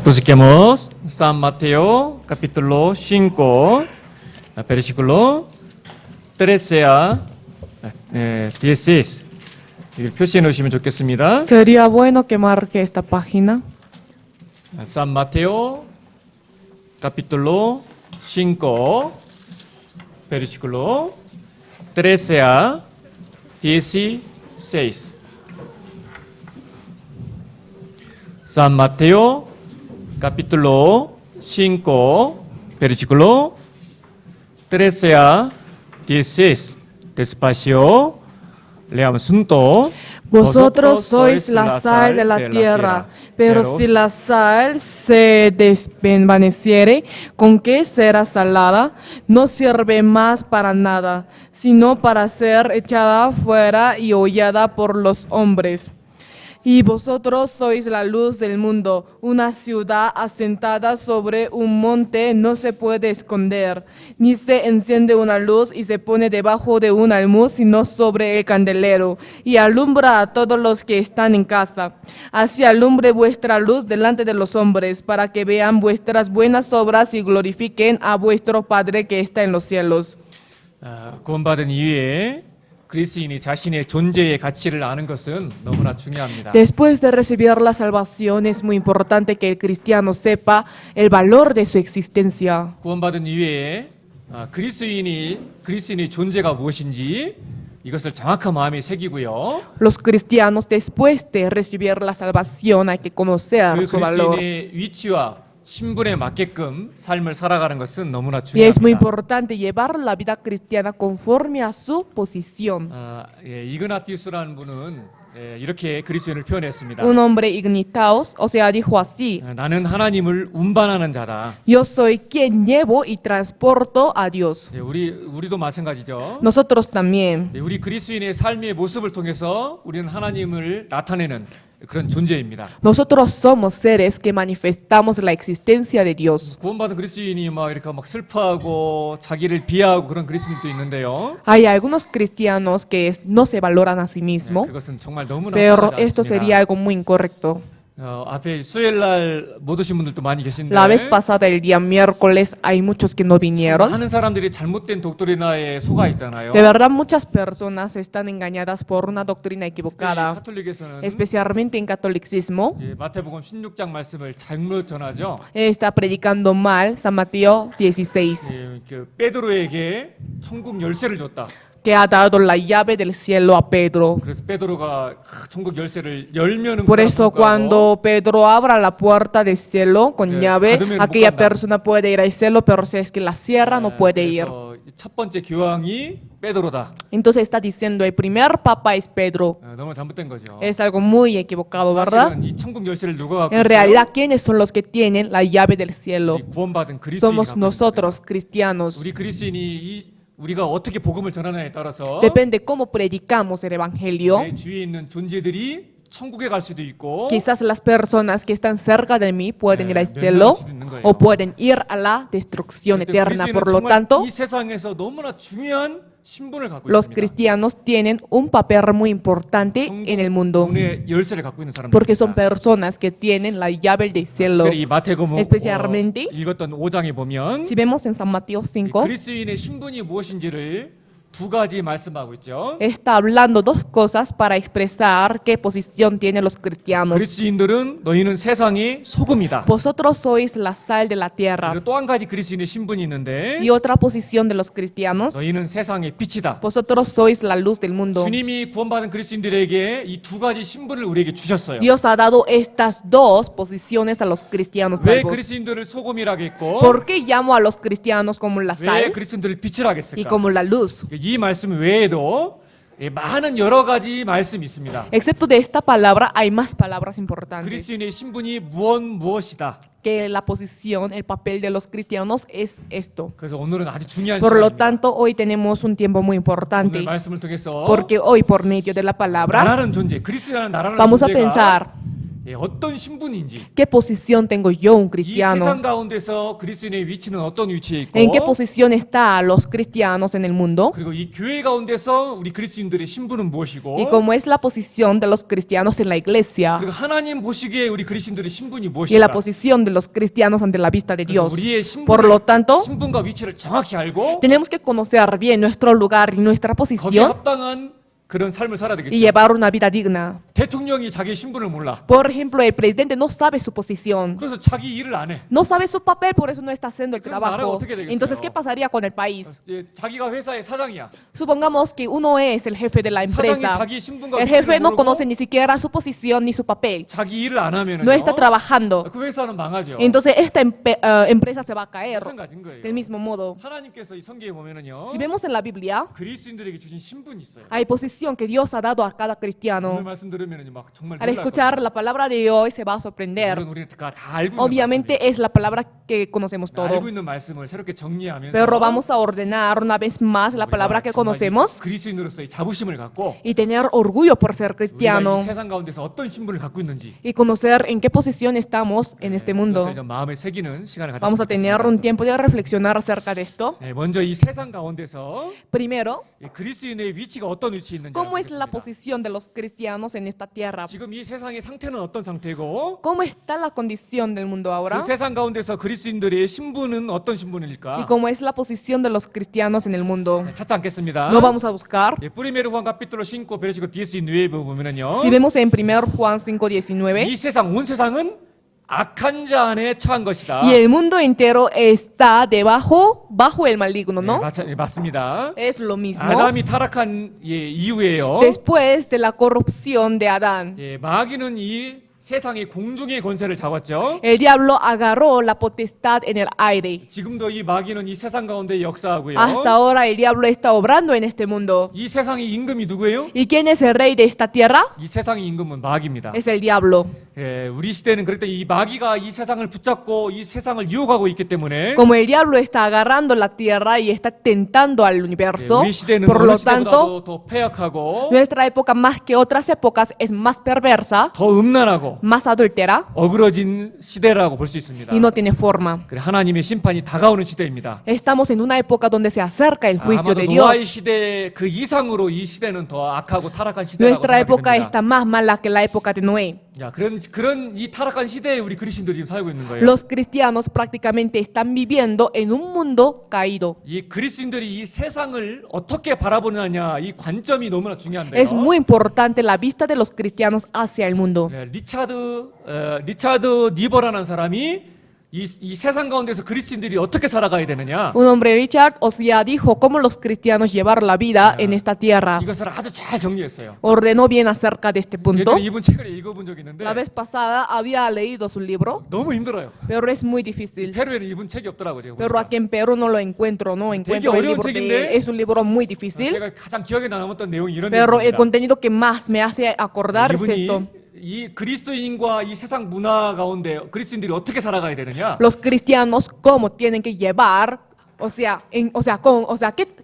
Busquemos San Mateo capítulo 5, versículo 13 a 16. 이걸 표시해 놓으시면 좋겠습니다. Sería bueno que marque esta página. San Mateo capítulo 5, versículo 13 a 16. San Mateo capítulo 5, versículo 13 a 16. Despacio, leamos juntos. Vosotros sois la sal de la tierra, pero si la sal se desvaneciere, ¿con qué será salada? No sirve más para nada, sino para ser echada fuera y hollada por los hombres. Y vosotros sois la luz del mundo. Una ciudad asentada sobre un monte no se puede esconder, ni se enciende una luz y se pone debajo de un almud, sino sobre el candelero, y alumbra a todos los que están en casa. Así alumbre vuestra luz delante de los hombres, para que vean vuestras buenas obras y glorifiquen a vuestro Padre que está en los cielos. 구원받은 이후에 그리스인이 자신의 존재의 가치를 아는 것은 너무나 중요합니다. Después de recibir la salvación, es muy importante que el cristiano sepa el valor de su existencia. 구원받은 이후에 그리스인의 존재가 무엇인지 이것을 정확한 마음에 새기고요. Los cristianos, después de recibir la salvación, hay que conocer 그 su valor. 그리스인의 위치와 신분에 맞게끔 삶을 살아가는 것은 너무나 Y es muy 중요합니다. importante llevar la vida cristiana conforme a su posición. 이그나티우스라는 분은 이렇게 그리스도인을 표현했습니다. Un hombre ignitaos, o sea, dijo así: 나는 하나님을 운반하는 자다. Yo soy quien llevo y transporto a Dios. 우리도 마찬가지죠. Nosotros también. 우리 그리스도인의 삶의 모습을 통해서 우리는 하나님을 나타내는 그런 존재입니다. Nosotros somos seres que manifestamos la existencia de Dios. 구원받은 그리스도인이 이렇게 슬퍼하고 자기를 비하하고 그런 그리스도인도 있는데요. Hay algunos cristianos que no se valoran a sí mismos, 그것은 정말 너무나 pero 바라지 esto sería 않습니다. algo muy incorrecto. 앞에 수요일 날 못 오신 분들도 많이 계신데 La vez pasada, el día miércoles, hay muchos que no vinieron. 많은 사람들이 잘못된 독트리나에 속아 있잖아요. De verdad, muchas personas están engañadas por una doctrina 특히 equivocada, 카톨릭에서는 especialmente en catolicismo. 마태복음 16장 말씀을 잘못 전하죠. Está predicando mal San Mateo 16, 베드로에게 천국 열쇠를 줬다. que ha dado la llave del cielo a Pedro. 그래서 베드로가 천국 열쇠를 열면은 Por eso, cuando Pedro abra la puerta del cielo con llave, aquella persona puede ir al cielo, pero si es que la cierra, no puede ir. 그래서 첫 번째 교황이 베드로다. Entonces está diciendo, el primer papa es Pedro. 너무 잘못된 거죠. Es algo muy equivocado, ¿verdad? 사실은 이 천국 열쇠를 누가 갖고 En 있어요? realidad, ¿quiénes son los que tienen la llave del cielo? 이 구원받은 그리스도인이 Somos 갖고 있는 nosotros, 거예요. cristianos. 우리 그리스도인이 우리가 어떻게 복음을 전하느냐에 따라서 Depende cómo predicamos el evangelio. 내 주위에 있는 존재들이 천국에 갈 수도 있고 Quizás las personas que están cerca de mí pueden ir al 멸망할 cielo 수도 있는 거예요. o pueden ir a la destrucción 근데 eterna. 그리스도인은 Por lo 정말 tanto, 이 세상에서 너무나 중요한 신분을 갖고 los 있습니다. cristianos tienen un papel muy importante en el mundo, 문의 열쇠를 갖고 있는 porque son 사람들입니다. personas que tienen la llave del cielo. 특별히 이 마태복음 Especialmente, 읽었던 5장에 보면 si vemos en San Mateo 이 5, 그리스도인의 신분이 무엇인지를 두 가지 말씀하고 있죠. está hablando dos cosas para expresar qué posición tienen los cristianos. 그리스도인들은 너희는 세상의 소금이다. Vosotros sois la sal de la tierra. 그리고 또 한 가지 그리스도인의 신분이 있는데 Y otra posición de los cristianos, 너희는 세상의 빛이다. vosotros sois la luz del mundo. 주님이 구원받은 그리스도인들에게 이 두 가지 신분을 우리에게 주셨어요. Dios ha dado estas dos posiciones a los cristianos 왜 salvos. 그리스도인들을 소금이라고 했고 ¿Por qué llamo a los cristianos como la 왜 sal 그리스도인들을 빛이라고 y 했을까? como la luz? 이 말씀 외에도 많은 여러 가지 말씀이 있습니다. Excepto de esta palabra, hay más palabras importantes. 그리스도인의 신분이 무엇이다. Que la posición, el papel de los cristianos es esto. 그래서 오늘은 아주 중요한 Por lo 시간입니다. tanto, hoy tenemos un tiempo muy 오늘 importante, 말씀을 통해서 porque hoy, por medio de la palabra, 나라는 존재, 그리스도라는 나라는 vamos a 존재가 pensar 어떤 신분인지, ¿Qué posición tengo yo, un 이 cristiano? 세상 가운데서 그리스도인의 위치는 어떤 위치에 있고, ¿En qué posición están los cristianos en el mundo? 그리고 이 교회 가운데서 우리 그리스도인들의 신분은 무엇이고, ¿Y cómo es la posición de los cristianos en la iglesia? 그리고 하나님 보시기에 우리 그리스도인들의 신분이 Y la 무엇인가? posición de los cristianos ante la vista de 그래서 Dios. 우리의 Por lo tanto, 신분과 위치를 정확히 알고 tenemos que conocer bien nuestro lugar y nuestra 거기에 posición 합당한 그런 삶을 살아야 y 되겠죠. llevar una vida digna. 대통령이 자기 신분을 몰라. Por ejemplo, el presidente no sabe su posición. 그래서 자기 일을 안 해. No sabe su papel, por eso no está haciendo el 그럼 나라가 trabajo. 어떻게 되겠어요? Entonces, ¿qué pasaría con el país? 이제 자기가 회사의 사장이야. Supongamos que uno es el jefe de la 사장이 empresa. 자기 신분과 El 위치를 jefe no 모르고 conoce ni siquiera su posición ni su papel. 자기 일을 안 하면은 No está trabajando. 그 회사는 망하죠. Entonces, esta empresa se va a caer. 마찬가지인 거예요. Del mismo modo, 하나님께서 이 성경에 보면은요. si vemos en la Biblia, 그리스도인들에게 주신 신분이 있어요. hay posición que Dios ha dado a cada 오늘 cristiano. 말씀 들으면은 막 정말 Al escuchar la palabra de Dios se va a sorprender. 물론 우리가 다 알고 있는 Obviamente es la palabra que conocemos 말씀이에요. todo. 알고 있는 말씀을 새롭게 정리하면서 Pero vamos a ordenar una vez más la palabra que 정말 이 conocemos 그리스도인으로서의 자부심을 갖고 y tener orgullo por ser 우리가 cristiano 이 세상 가운데서 어떤 신분을 갖고 있는지 y conocer en qué posición estamos en este mundo. 그것을 좀 마음에 새기는 시간을 Vamos a 가졌으면 tener 좋겠습니다. un tiempo de reflexionar acerca de esto. 네, 먼저 이 세상 가운데서 Primero, 이 그리스도인의 위치가 어떤 위치에 있는지 ¿cómo es la 알아보겠습니다. posición de los cristianos en esta tierra? 지금 이 세상의 상태는 어떤 상태고 ¿Cómo está la condición del mundo 그 ahora? 세상 가운데서 그리스도인들의 신분은 어떤 ¿Y 신분일까? cómo es la posición de los cristianos en el mundo? 찾지 않겠습니다. No vamos a buscar. 예, Primero Juan capítulo 5 versículo 19 보면은요. Si vemos en 1 Juan 5:19, 이 세상 온 세상은 악한 자 안에 처한 것이다. y el mundo entero está bajo el maligno, 예, ¿no? 맞습니다. Es lo mismo. 아담이 타락한 이후에요. Después de la corrupción de Adán, 예, 마귀는 이 세상의 공중의 권세를 잡았죠. el diablo agarró la potestad en el aire. 지금도 이 마귀는 이 세상 가운데 역사하고요. Hasta ahora el diablo está obrando en este mundo. 이 세상의 임금이 누구예요? ¿Y quién es el rey de esta tierra? 이 세상의 임금은 마귀입니다. Es el diablo. 예, 우리 시대는 그럴 때 이 마귀가 이 세상을 붙잡고 이 세상을 유혹하고 있기 때문에 Como el diablo está agarrando la tierra y está tentando al 예, universo, 우리 시대는 por 어느 lo tanto, 시대보다도 더 폐악하고 nuestra época más que otras épocas es más perversa, 더 음란하고 más adúltera 어그러진 시대라고 볼 수 있습니다. y no tiene forma. 그래, 하나님의 심판이 다가오는 시대입니다. Estamos en una época donde se acerca el juicio 아마도 de 노아의 Dios. 시대 그 이상으로 이 시대는 더 악하고 타락한 시대라고 Nuestra 생각이 época 됩니다. está más mala que la época de Noé. 야, 그런 이 타락한 시대에 우리 그리스도인들이 지금 살고 있는 거예요. Los cristianos prácticamente están viviendo en un mundo caído. 이 그리스도인들이 이 세상을 어떻게 바라보느냐 이 관점이 너무나 중요한데요. Es muy importante la vista de los cristianos hacia el mundo. 네, 리차드 니버라는 사람이 이 세상 가운데서 그리스도인들이 어떻게 살아가야 되느냐 Un hombre, Richard, o sea, dijo cómo los cristianos llevar la vida en esta tierra. 이것을 아주 잘 정리했어요. Ordenó bien acerca de este punto. 예전에 이분 책을 읽어본 적이 있는데 La vez pasada había leído su libro, 너무 힘들어요. pero es muy difícil. 페루에는 이분 책이 없더라고요. 제가 Pero 보니까. aquí en Perú no lo encuentro, no encuentro el 어려운 libro de él. 책인데? Es un libro muy difícil, 제가 가장 기억에 남았던 내용이 이런 pero el 내용입니다. contenido que más me hace acordar es 이분이 esto. 이 그리스도인과 이 세상 문화 가운데 그리스도인들이 어떻게 살아가야 되느냐? Los cristianos, cómo tienen que llevar,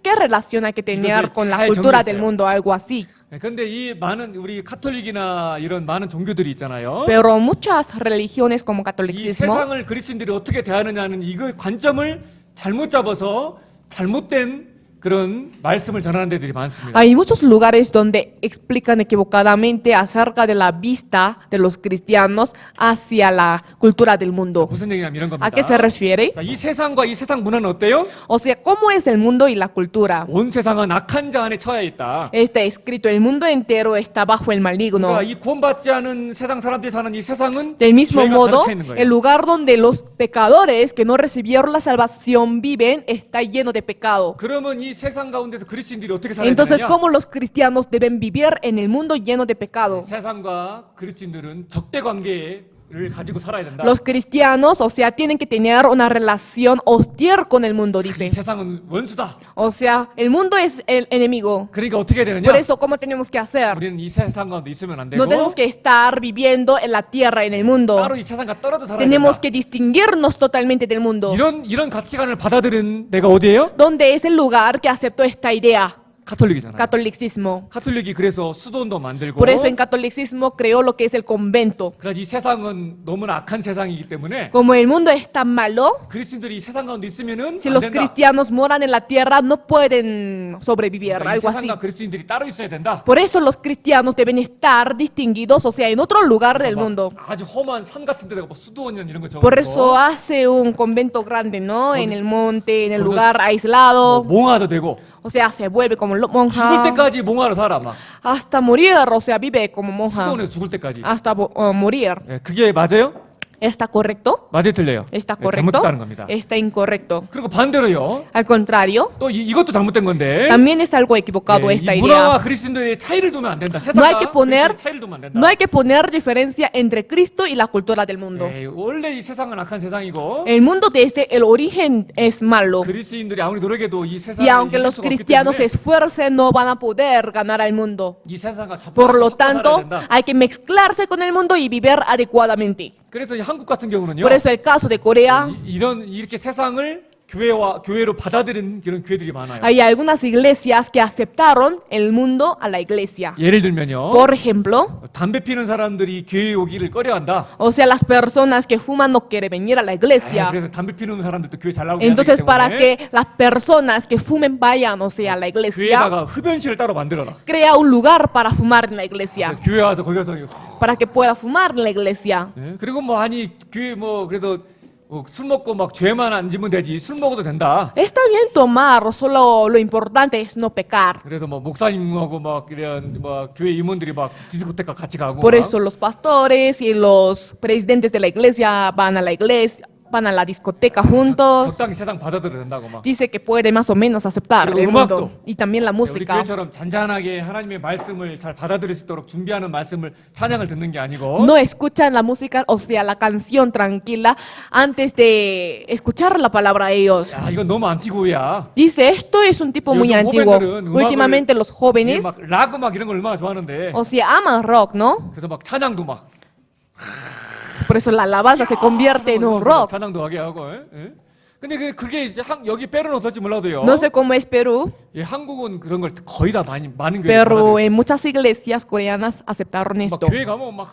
¿qué relación hay que tener con la cultura del mundo? Algo así. 근데 이 많은 우리 카톨릭이나 이런 많은 종교들이 있잖아요. Pero muchas religiones como 이 catolicismo 세상을 그리스도인들이 어떻게 대하느냐는 이거 관점을 잘못 잡아서 잘못된 그런 말씀을 전하는 데들이 많습니다. hay muchos lugares donde explican equivocadamente acerca de la vista de los cristianos hacia la cultura del mundo. 무슨 얘기냐면 이런 겁니다. ¿A qué se refiere? 자, 이 세상과 이 세상 문화는 어때요? O sea, ¿cómo es el mundo y la cultura? 온 세상은 악한 자 안에 처해 있다. Está escrito, el mundo entero está bajo el maligno. 그러니까 이 구원받지 않은 세상 사람들이 사는 이 세상은 Del mismo 죄가 modo, 가득 차 있는 거예요. el lugar donde los pecadores que no recibieron la salvación viven está lleno de pecado. 그러면 이 세상 가운데서 그리스도인들이 어떻게 살아야 Entonces, 되느냐? ¿cómo los cristianos deben vivir en el mundo lleno de pecado? 세상과 그리스도인들은 적대 관계를 가지고 살아야 된다. Los cristianos, o sea, tienen que tener una relación hostil con el mundo, 이 dice. 세상은 원수다. O sea, el mundo es el enemigo. 그러니까 어떻게 해야 되느냐? Por eso, ¿cómo tenemos que hacer? 우리는 이 세상 가운데 있으면 안 되고 No tenemos que estar viviendo en la tierra, en el mundo. 따로 이 세상과 떨어져 살아야 Tenemos 된다. que distinguirnos totalmente del mundo. 이런 가치관을 받아들인 내가 어디예요? ¿Dónde es el lugar que aceptó esta idea? 카톨릭이잖아요. catolicismo. 카톨릭이 그래서 수도원도 만들고 Por eso en catolicismo creó lo que es el convento. 그러나 이 세상은 너무나 악한 세상이기 때문에 Como el mundo es tan malo, 그리스도인들이 이 세상 가운데 있으면은 si 안 los 된다. cristianos moran en la tierra no pueden sobrevivir, 그러니까 이 algo así. 세상과 그리스도인들이 따로 있어야 된다. Por eso los cristianos deben estar distinguidos, o sea, en otro lugar del 막 mundo. 아주 험한 산 같은 데다가 뭐 수도원 이런 거 Por eso 적어놓고 hace un convento grande, ¿no? En el monte, en el por eso- lugar 뭐 aislado. 몽화도 되고 O sea, se vuelve como 죽을 monja 때까지 몽화로 살아 막 hasta morir, o sea, vive como monja 수도원에서 죽을 때까지. hasta morir. 예, 그게 맞아요? ¿Está correcto? 맞아요, 틀려요? ¿Está 예, correcto? 잘못됐다는 겁니다. Está incorrecto. 그리고 반대로요. Al contrario, 또 이것도 잘못된 건데. también es algo equivocado 예, esta 이 문화와 idea. 그리스도인들의 차이를 두면 안 된다. No hay que 세상과 poner, 그리스도인의 차이를 두면 안 된다. no hay que poner diferencia entre Cristo y la cultura del mundo. 예, 원래 이 세상은 악한 세상이고 El mundo desde el origen es malo. 그리스도인들이 아무리 노력해도 이 세상을 Y aunque 이길 los 수가 없기 cristianos se 때문에 esfuercen, no van a poder ganar al mundo. 이 세상과 Por lo 섞어 살아야 tanto, 된다. hay que mezclarse con el mundo y vivir adecuadamente. 그래서 이 한국 같은 경우는요. Por eso el caso de Corea, 이렇게 세상을 교회로 받아들인 그런 교회들이 많아요. hay algunas iglesias que aceptaron el mundo a la iglesia. 예를 들면요. Por ejemplo, 담배 피는 사람들이 교회에 오기를 꺼려한다. o sea, las personas que fuman no quieren venir a la iglesia. 그래서 담배 피는 사람들도 교회 잘 나오게 해야 되기 Entonces, para 때문에 que las personas que fumen vayan, o sea, a la iglesia, 교회에다가 흡연실을 따로 만들어라. crea un lugar para fumar en la iglesia, 그래서 교회 와서 거기 가서 para que pueda fumar en la iglesia. 예? 그리고 뭐 아니 교회 뭐 그래도 술 먹고 막 죄만 안 지면 되지 술 먹어도 된다. Está bien tomar, solo lo importante es no pecar. 그래서 뭐 목사님하고 막 이런 뭐 교회 임원들이 막 디스코테카 같이 가고 Por 막. eso los pastores y los presidentes de la iglesia van a la iglesia, van a la discoteca juntos. 적당히 세상 받아들여야 된다고 막. Dice que puede más o menos aceptar Pero el 음악도. mundo. Y también la 우리 música. 교회처럼 잔잔하게 하나님의 말씀을 잘 받아들일 수 있도록 준비하는 말씀을 찬양을 듣는 게 아니고 No escuchan la música, o sea, la canción tranquila antes de escuchar la palabra a ellos. 야 이건 너무 안티고야. Dice, esto es un tipo muy 요즘 antiguo. 후배들은 음악을 Últimamente los jóvenes, 막 락 음악 이런 걸 얼마나 좋아하는데 o sea, aman rock, ¿no? 그래서 막 찬양도 막 Por eso la alabanza se convierte en un rock. 찬양도 하게 하고. 예? 근데 그게 이제 여기 빼로는 어떨지 몰라도요. No sé cómo es Perú, 예, 한국은 그런 걸 거의 다 많은 교회 pero en muchas iglesias coreanas aceptaron 막 esto. 교회 가면 막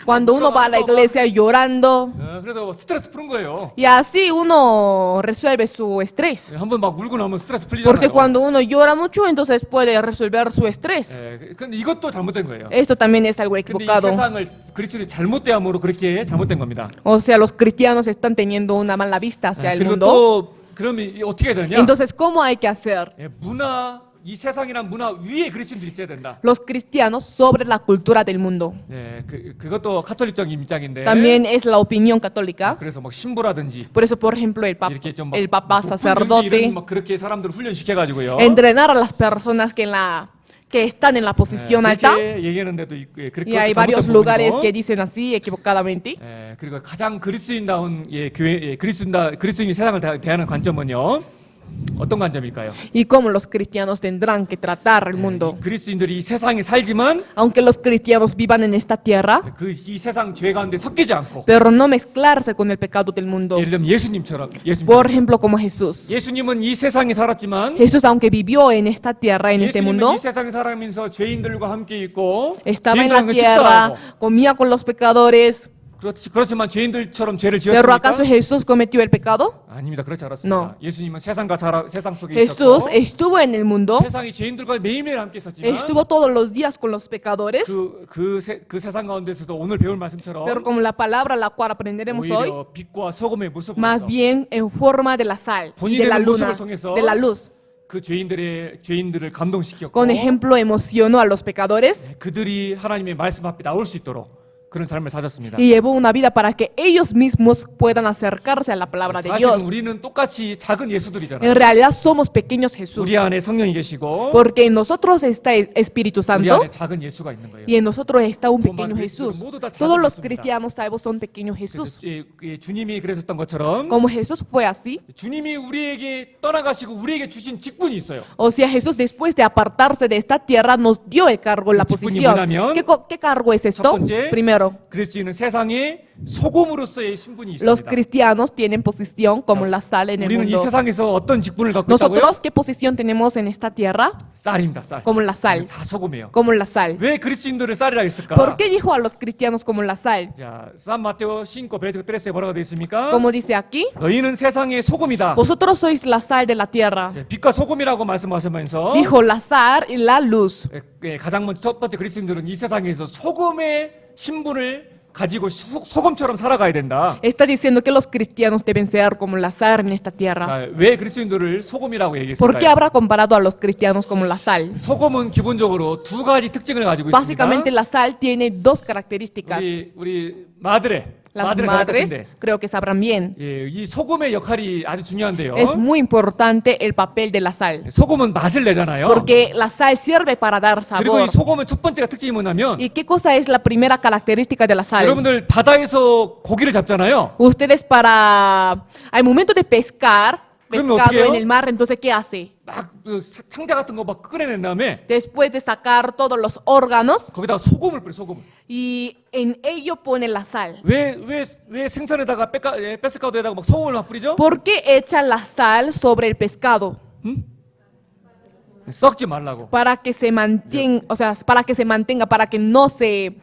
Cuando uno va a la iglesia llorando, 그래서 스트레스 푸는 거예요. y así uno resuelve su estrés. 한번 막 울고 나면 스트레스 Porque 풀리잖아요. cuando uno llora mucho, entonces puede resolver su estrés. 예, 근데 이것도 잘못된 거예요. Esto también es algo 근데 이 equivocado. 세상을 그리스도인이 잘못됨으로 그렇게 잘못된 겁니다. O sea, los cristianos están teniendo una mala vista hacia el 그리고 mundo. 또 그러면 어떻게 해야 되냐? Entonces, ¿cómo hay que hacer? 예, 이 세상이란 문화 위에 그리스도인들이 있어야 된다. Los cristianos sobre la cultura del mundo. 예, 그것도 카톨릭적인 입장인데. También es la opinión católica. 그래서 막 신부라든지 Por eso, por ejemplo, el 이렇게 좀 막 el papa 높은 sacerdote 이런 막 그렇게 사람들을 훈련시켜가지고요. entrenar a las personas que están en la posición alta. 그렇게 얘기하는 데도 있고, 예, 그렇게 Y hay varios lugares que dicen así equivocadamente. 예, 그리고 가장 그리스도인다운 그리스도인이 세상을 대하는 관점은요. 어떤 관점일까요? Y cómo los cristianos tendrán que tratar el mundo. 그리스도인들이 이 세상에 살지만 Aunque los cristianos vivan en esta tierra, 이 세상 죄 가운데 섞이지 않고 pero no mezclarse con el pecado del mundo. 예를 들면 예수님처럼 Por ejemplo, como Jesús. 예수님은 이 세상에 살았지만 Jesús, aunque vivió en esta tierra, en este 예수님은 mundo, 이 세상에 살아가면서 죄인들과 함께 있고 estaba en la 죄인들과 tierra, 식사하고 comía con los pecadores. 그렇지만 죄인들처럼 죄를 ¿Pero 지었습니까? acaso Jesús cometió el pecado? 아닙니다. 그렇지 않았습니다. No. 예수님은 세상 속에 Jesús 있었고 estuvo en el mundo, 세상이 죄인들과 매일매일 함께 있었지만 estuvo todos los días con los pecadores, 그 세상 가운데서도 오늘 배울 말씀처럼 pero como la palabra la cual aprenderemos hoy, 오히려 빛과 소금의 모습으로 más bien en forma de la sal y de la luna, de la luz. 그 죄인들을 감동시켰고 Con ejemplo, emocionó a los pecadores 그들이 하나님의 말씀 앞에 나올 수 있도록 그런 삶을 사셨습니다. y llevó una vida para que ellos mismos puedan acercarse a la palabra de 사실은 Dios. 우리는 똑같이 작은 예수들이잖아요. En realidad somos pequeños Jesús, 우리 안에 성령이 계시고 porque en nosotros está el Espíritu 우리 Santo 안에 작은 예수가 있는 거예요. y en nosotros está un Como pequeño Cristo, Jesús. modo da Todos los 작은 cristianos salvos son pequeños Jesús. 그래서 주님이 그랬었던 것처럼 Como Jesús fue así, 주님이 우리에게 떠나가시고 우리에게 주신 직분이 있어요. o sea, Jesús después de apartarse de esta tierra nos dio el cargo, la 직분이 posición. 뭐냐면 ¿Qué cargo es esto? 첫 번째, Primero, Primero, 그리스도인은 세상의 소금으로서의 신분이 los 있습니다. cristianos tienen posición como la sal en el 우리는 이 mundo. 세상에서 어떤 직분을 갖고 있다고요? Nosotros, ¿qué posición tenemos en esta tierra? 쌀입니다, 쌀. Como la sal, 다 소금이에요. como la sal. 왜 그리스도인들을 쌀이라 했을까? ¿Por qué dijo a los cristianos como la sal? 자, 산 마테오 5 베르토 13에 뭐라고 되어 있습니까? Como dice aquí, 너희는 세상의 소금이다. vosotros sois la sal de la tierra. 빛과 소금이라고 말씀하시면서 Dijo la sal y la luz. 가장 먼저 첫 번째 그리스도인들은 이 세상에서 소금의 신분을 가지고 소금처럼 살아가야 된다. Está diciendo que los cristianos deben ser como la sal en esta tierra. 자, 왜 그리스도인들을 소금이라고 ¿Por qué 얘기했을까요? habrá comparado a los cristianos como la sal? 소금은 기본적으로 두 가지 특징을 가지고 Básicamente 있습니다. la sal tiene dos características. 우리 마드레, Las 마드레 madres 같은데 creo que sabrán bien. 예, 이 소금의 역할이 아주 중요한데요. Es muy importante el papel de la sal. 소금은 맛을 내잖아요. Porque la sal sirve para dar 그리고 이 sabor. 소금의 첫 번째가 특징이 뭐냐면 ¿Y qué cosa es la primera característica de la sal? 여러분들 바다에서 고기를 잡잖아요. Ustedes al momento de pescar 그러면 pescado 어떻게 해요? en el mar, entonces ¿qué hace? 막 창자 같은 거 막 끓여낸 다음에 Después de sacar todos los órganos 거기다가 소금을 뿌려 소금을. y en ello pone la sal. 왜 생선에다가 뺏을까도에다가 막 소금을 막 뿌리죠? ¿Por qué echan la sal sobre el pescado? 썩지 말라고. Para que se mantenga, o sea, para que se mantenga, para que no se,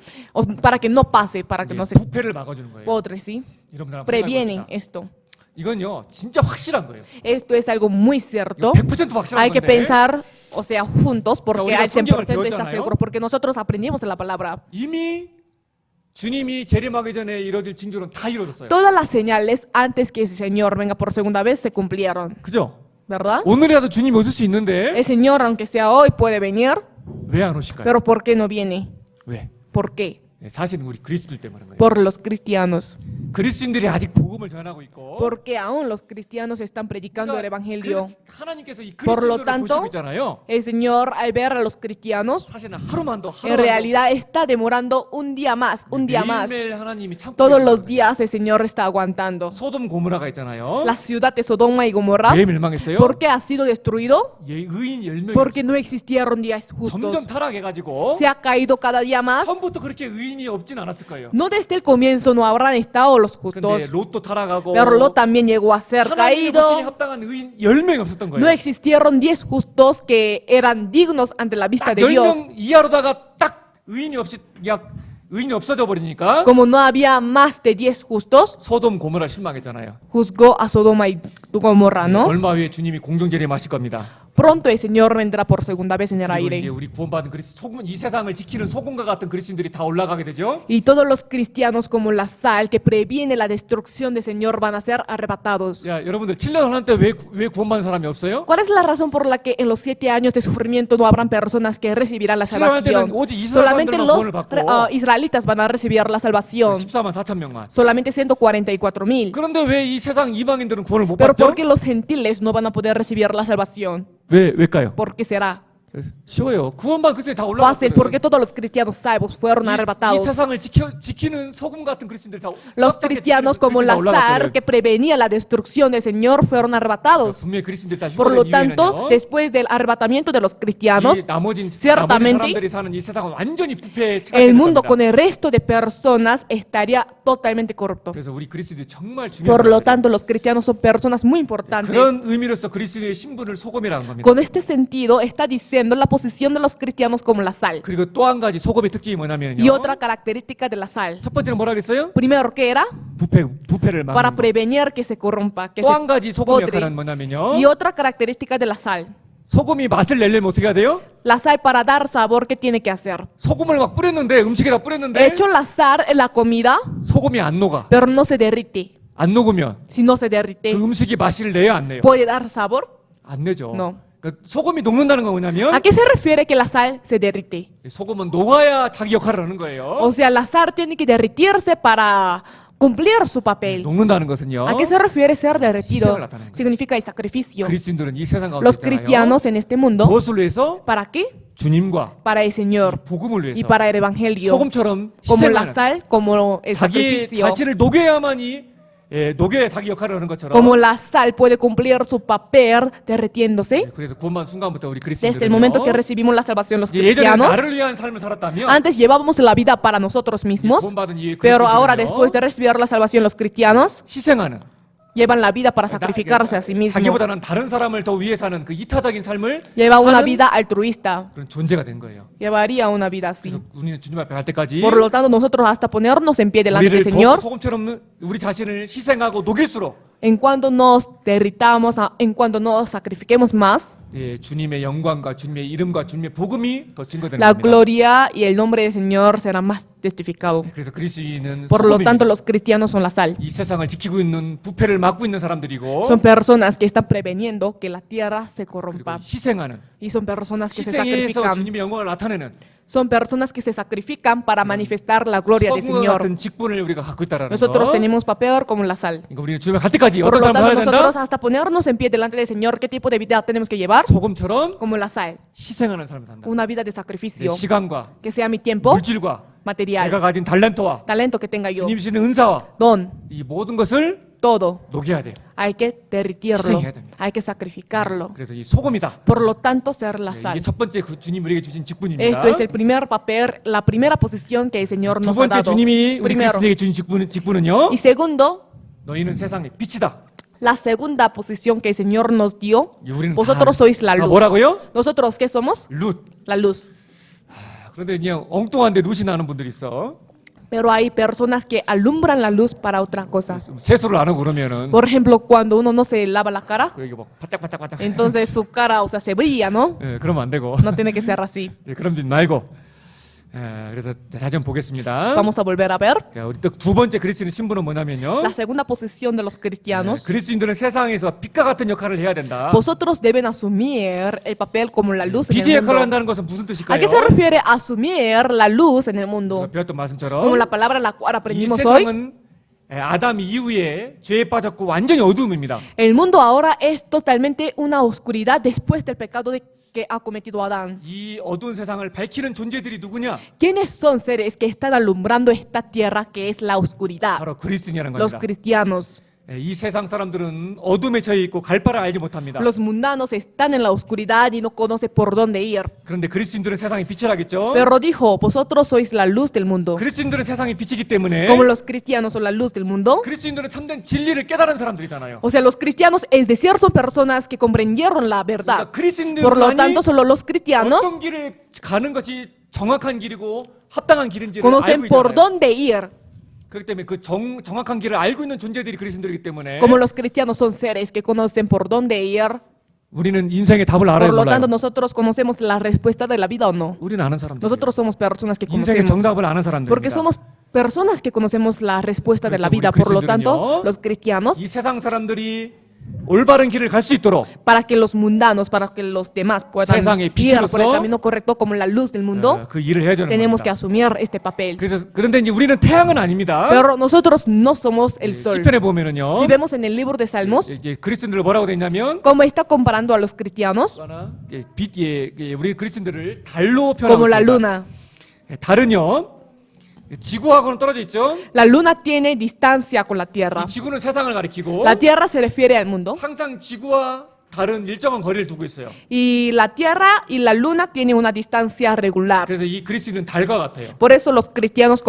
para que no pase, para que 이게 no se 부패를 막아주는 거예요. podre, ¿sí? 여러분들 한번 Previenen 생각해봅시다. esto. 이건요 진짜 확실한 거예요. Esto es algo muy cierto. 이거 100% 확실한 Hay que 건데 pensar, o sea, juntos, porque 우리가 al 100% 성경을 está 배웠잖아요. seguro, porque nosotros aprendimos de la palabra. 이미 주님이 재림하기 전에 이루어질 징조는 다 이루어졌어요. Todas las señales antes que ese Señor venga por segunda vez se cumplieron, 그죠? ¿verdad? 오늘이라도 주님이 오실 수 있는데 El Señor, aunque sea hoy, puede venir, 왜 안 오실까요? pero ¿por qué no viene? 왜? ¿Por qué? 사실은 우리 그리스도들 때문인 거예요. Por los cristianos. 그리스도인들이 아직 복음을 전하고 있고 Porque aún los cristianos están predicando el Evangelio. 하나님께서 이 Por lo 그리스도인들을 tanto, 보시고 있잖아요. El Señor, al ver a los cristianos, 사실은 하루만 더 en realidad está demorando un día más, un día más. 매일매일 하나님이 참고 Todos los 계시는 días el Señor está aguantando. 소돔 고모라가 있잖아요. La ciudad de Sodoma y Gomorra, 왜 멸망했어요? ¿por qué ha sido destruido? 의인 10명이 Porque no existieron días 점점 justos. 타락해가지고 Se ha caído cada día más. 처음부터 그렇게 의인이 없진 않았을 거예요. No desde el comienzo no habrán estado los 근데 justos. 롯도 타락하고 Pero Lot también llegó a ser 하나님의 caído. 보시기에 합당한 의인 10명이 없었던 No 거예요. existieron 10 justos que eran dignos ante la vista 딱 de Dios. 10명 이하로다가 딱 의인이 없어져 버리니까 Como no había más de 10 justos, 소돔 고모라 실망했잖아요. juzgó a Sodoma y Gomorra, ¿no? 얼마 후에 주님이 공정재림하실 겁니다. Pronto el Señor vendrá por segunda vez en el 그리고 이제 aire. 우리 구원받은 소금, 이 세상을 지키는 소금과 같은 그리스도인들이 다 올라가게 되죠. Y todos los cristianos como la sal que previene la destrucción del Señor van a ser arrebatados. 야, 여러분들 7년 하나 때왜 구원받은 사람이 없어요? ¿Cuál es la razón por la que en los 7 años de sufrimiento no habrán personas que recibirán la 신앙할 때는 salvación? 오직 이스라엘 Solamente 사람들만 los 구원을 받고 israelitas van a recibir la salvación. 14만 4천 명만. Solamente 144,000. 그런데 왜 이 세상 이방인들은 구원을 못 Pero 받죠? ¿por qué los gentiles no van a poder recibir la salvación? 왜일까요? ¿Por qué será? 쉬워요. 구원받은 그리스도인이 다 Fácil, porque 올라갔거든. todos los cristianos salvos fueron 이 arrebatados. 세상을 지키는 소금 같은 그리스도인들이 다 Los 어떻게 cristianos 지키는 como la 그리스도인이 다 sal 올라갔거든. que prevenía la destrucción del Señor fueron arrebatados. 분명히 그리스도인들이 다 Por lo 휴거된 tanto, 이유는요. después del arrebatamiento de los 이 cristianos, 나머지 ciertamente, 사람들이 사는 이 세상은 완전히 부패에 el 치닫게 mundo 됩니다. con el resto de personas estaría totalmente corrupto. 그래서 우리 그리스도인들이 정말 Por lo 중요한 tanto, los cristianos son personas muy importantes. 그런 의미로서 그리스도의 신분을 소금이라는 겁니다. Con este sentido, está diciendo la posición de los cristianos como la sal. 그리고 또 한 가지 소금의 특징이 Y 뭐냐면요. otra característica de la sal. 첫 번째는 뭐라 그랬어요? Primero, ¿qué era? 부패를 Para 막는 거. prevenir que se corrompa, que 또 se 한 가지 소금의 podre. 역할은 뭐냐면요. Y otra característica de la sal. 소금이 맛을 내려면 어떻게 해야 돼요? La sal para dar sabor, ¿qué tiene que hacer? 소금을 막 뿌렸는데 음식에다 뿌렸는데 Hecho la sal en la comida, 소금이 안 녹아. pero no se derrite. 안 녹으면 Si no se derrite, 그 음식이 맛을 내요 안 내요? ¿puede dar sabor? 안 내죠. No. 그러니까 소금이 녹는다는 건 뭐냐면 ¿A qué se refiere que la sal se derrite? 소금은 녹아야 자기 역할을 하는 거예요. O sea, la sal tiene que derritirse para cumplir su papel. 녹는다는 것은요. ¿A qué se refiere ser derretido? 희생을 나타내는 거예요. Significa el sacrificio. 그리스도인들은 이 세상 가운데 Los 있잖아요. cristianos en este mundo, 무엇을 위해서? ¿para qué? 주님과 Para el Señor 복음을 위해서 y para el Evangelio. 소금처럼 Como la 희생하는 sal, como el 자기 sacrificio. 자신을 녹여야만이 녹여야 자기 역할을 하는 것처럼 Como la sal puede cumplir su papel derritiéndose. 그래서 구원받은 순간부터 우리 Desde el momento que 그리스도인들은요 recibimos la salvación los 예전에 cristianos, 나를 위한 삶을 살았다면 antes llevábamos la vida para nosotros mismos, 구원받은 이 pero ahora 그리스도인들은요 después de recibir la salvación los cristianos 희생하는 llevan la vida para sacrificarse a sí mismos. 자기보다는 다른 사람을 더 위해 사는 그 이타적인 삶을 Lleva una 사는 vida altruista. 그런 존재가 된 거예요. Llevaría una vida así. 그래서 우리는 주님 앞에 갈 때까지 Por lo tanto, nosotros hasta ponernos en pie delante del 우리를 Señor, 더 소금처럼 우리 자신을 희생하고 녹일수록 en cuanto nos derritamos, en cuanto nos sacrifiquemos más, 주님의 영광과 주님의 이름과 주님의 복음이 더 증거되는 la 겁니다. gloria y el nombre del Señor será más testificado. 그래서 그리스도인은 Por lo tanto, 소금입니다. los cristianos son la sal. 이 세상을 지키고 있는 부패를 막고 있는 사람들이고 Son personas que están preveniendo que la tierra se 그리고 corrompa. 희생하는 Y son personas que se 희생에서 sacrifican. 주님의 영광을 나타내는 Son personas que se sacrifican para manifestar la gloria del 성과 Señor. 같은 직분을 우리가 갖고 있다라는 Nosotros 거. tenemos papel como la sal. 그러니까 우리는 주님에 갈 때까지 Por 어떤 lo 삶을 tanto, 살아야 된다? nosotros hasta ponernos en pie delante del Señor, ¿qué tipo de vida tenemos que llevar? 소금처럼 Como la sal. 희생하는 삶을 산다. Una vida de 내 sacrificio. 시간과 Que sea mi tiempo, 물질과 material, 내가 가진 달란트와 talento que tenga yo, 주님 주시는 은사와 don, 이 모든 것을 todo. 녹여야 돼요. Hay que derritirlo, 희생해야 됩니다. hay que sacrificarlo. 그래서 이 소금이다. Por lo tanto, ser la 이게 sal. 첫 번째 그 주님 우리에게 주신 직분입니다. Esto es el primer papel, la primera posición que el Señor 두 nos ha 번째 dado. 주님이 우리 Primero. 그리스도에게 주신 직분은요. Y segundo, 너희는 세상의 빛이다. la segunda posición que el Señor nos dio. 우리는 Vosotros sois la 다 luz. 뭐라고요? ¿Nosotros qué somos? 룻. La luz. 그런데 그냥 엉뚱한데 룻이 나는 분들이 있어. Pero hay personas que alumbran la luz para otra cosa. 세수를 안 하고 그러면은 Por ejemplo, cuando uno no se lava la cara, 여기 뭐 바짝바짝바짝. entonces su cara, o sea, se brilla, ¿no? 예, 그러면 안 되고. No tiene que ser así. 예, 그런 짓 말고. 그래서 다시 한번 보겠습니다. Vamos a volver a ver. 자, 우리 또 두 번째 그리스도인 신분은 뭐냐면요. La segunda posición de los cristianos. 그리스도인들은 세상에서 빛과 같은 역할을 해야 된다. Vosotros deben asumir el papel como la luz en 빛의 el 역할을 mundo. 한다는 것은 무슨 ¿A 뜻일까요? qué se refiere asumir la luz en el mundo? 배웠던 말씀처럼 Como la palabra la cual 이 aprendimos hoy. 세상은 아담 이후에 죄에 빠졌고 완전히 어두움입니다. El mundo ahora es totalmente una oscuridad después del pecado que ha cometido Adán. 이 어두운 세상을 밝히는 존재들이 누구냐? ¿Quiénes son seres que están alumbrando esta tierra que es la oscuridad? 바로 그리스도인이라는 Los 겁니다. cristianos. 이 세상 사람들은 어둠에 처해 있고 갈 바를 알지 못합니다. Los mundanos están en la oscuridad y no conocen por dónde ir. 그런데 그리스도인들은 세상의 빛이라겠죠? Pero dijo, vosotros sois la luz del mundo. 그리스도인들은 세상의 빛이기 때문에 Como los cristianos son la luz del mundo. 그리스도인들은 참된 진리를 깨달은 사람들이잖아요. O sea, los cristianos, es decir, son personas que comprendieron la verdad. 그러니까 Por lo 그리스도인들만이 tanto, solo los cristianos 어떤 길을 가는 것이 정확한 길이고 합당한 길인지를 conocen 알고 por 있잖아요. dónde ir. 그렇기 때문에 그 정확한 길을 알고 있는 존재들이 그리스도인들이기 때문에 Como los cristianos son seres que conocen por dónde ir. 우리는 인생의 답을 알아요, Por lo 몰라요? tanto, nosotros conocemos la respuesta de la vida o no. 우리는 아는 사람들. Nosotros somos personas que 인생의 conocemos. 정답을 아는 Porque 사람들입니다. somos personas que conocemos la respuesta de la 그러니까 vida. 우리 Por lo tanto, 그리스도인들은요, los cristianos, 이 세상 사람들이 올바른 길을 갈 수 있도록 para que los mundanos, para que los demás puedan 세상의 ir 빛으로서 por el camino correcto como la luz del mundo, 그 일을 해야 되는 tenemos que 겁니다. asumir este papel. 그런데 이제 우리는 태양은 아닙니다. Pero nosotros no somos el sol. 시편에 보면은요. Si vemos en el libro de Salmos, 이제 그리스도인들을 뭐라고 돼 있냐면 como está comparando a los cristianos 우리 그리스도인들을 달로 como la 표현하고 있습니다. luna. 달은요. 지구하고는 떨어져 있죠. La luna tiene distancia con la tierra. 이 지구는 세상을 가리키고 La tierra se refiere al mundo 항상 지구와 달은 일정한 거리를 두고 있어요. y la tierra y la luna tienen una distancia regular. 그래서 이 그리스도인은 달과 같아요. Por eso los cristianos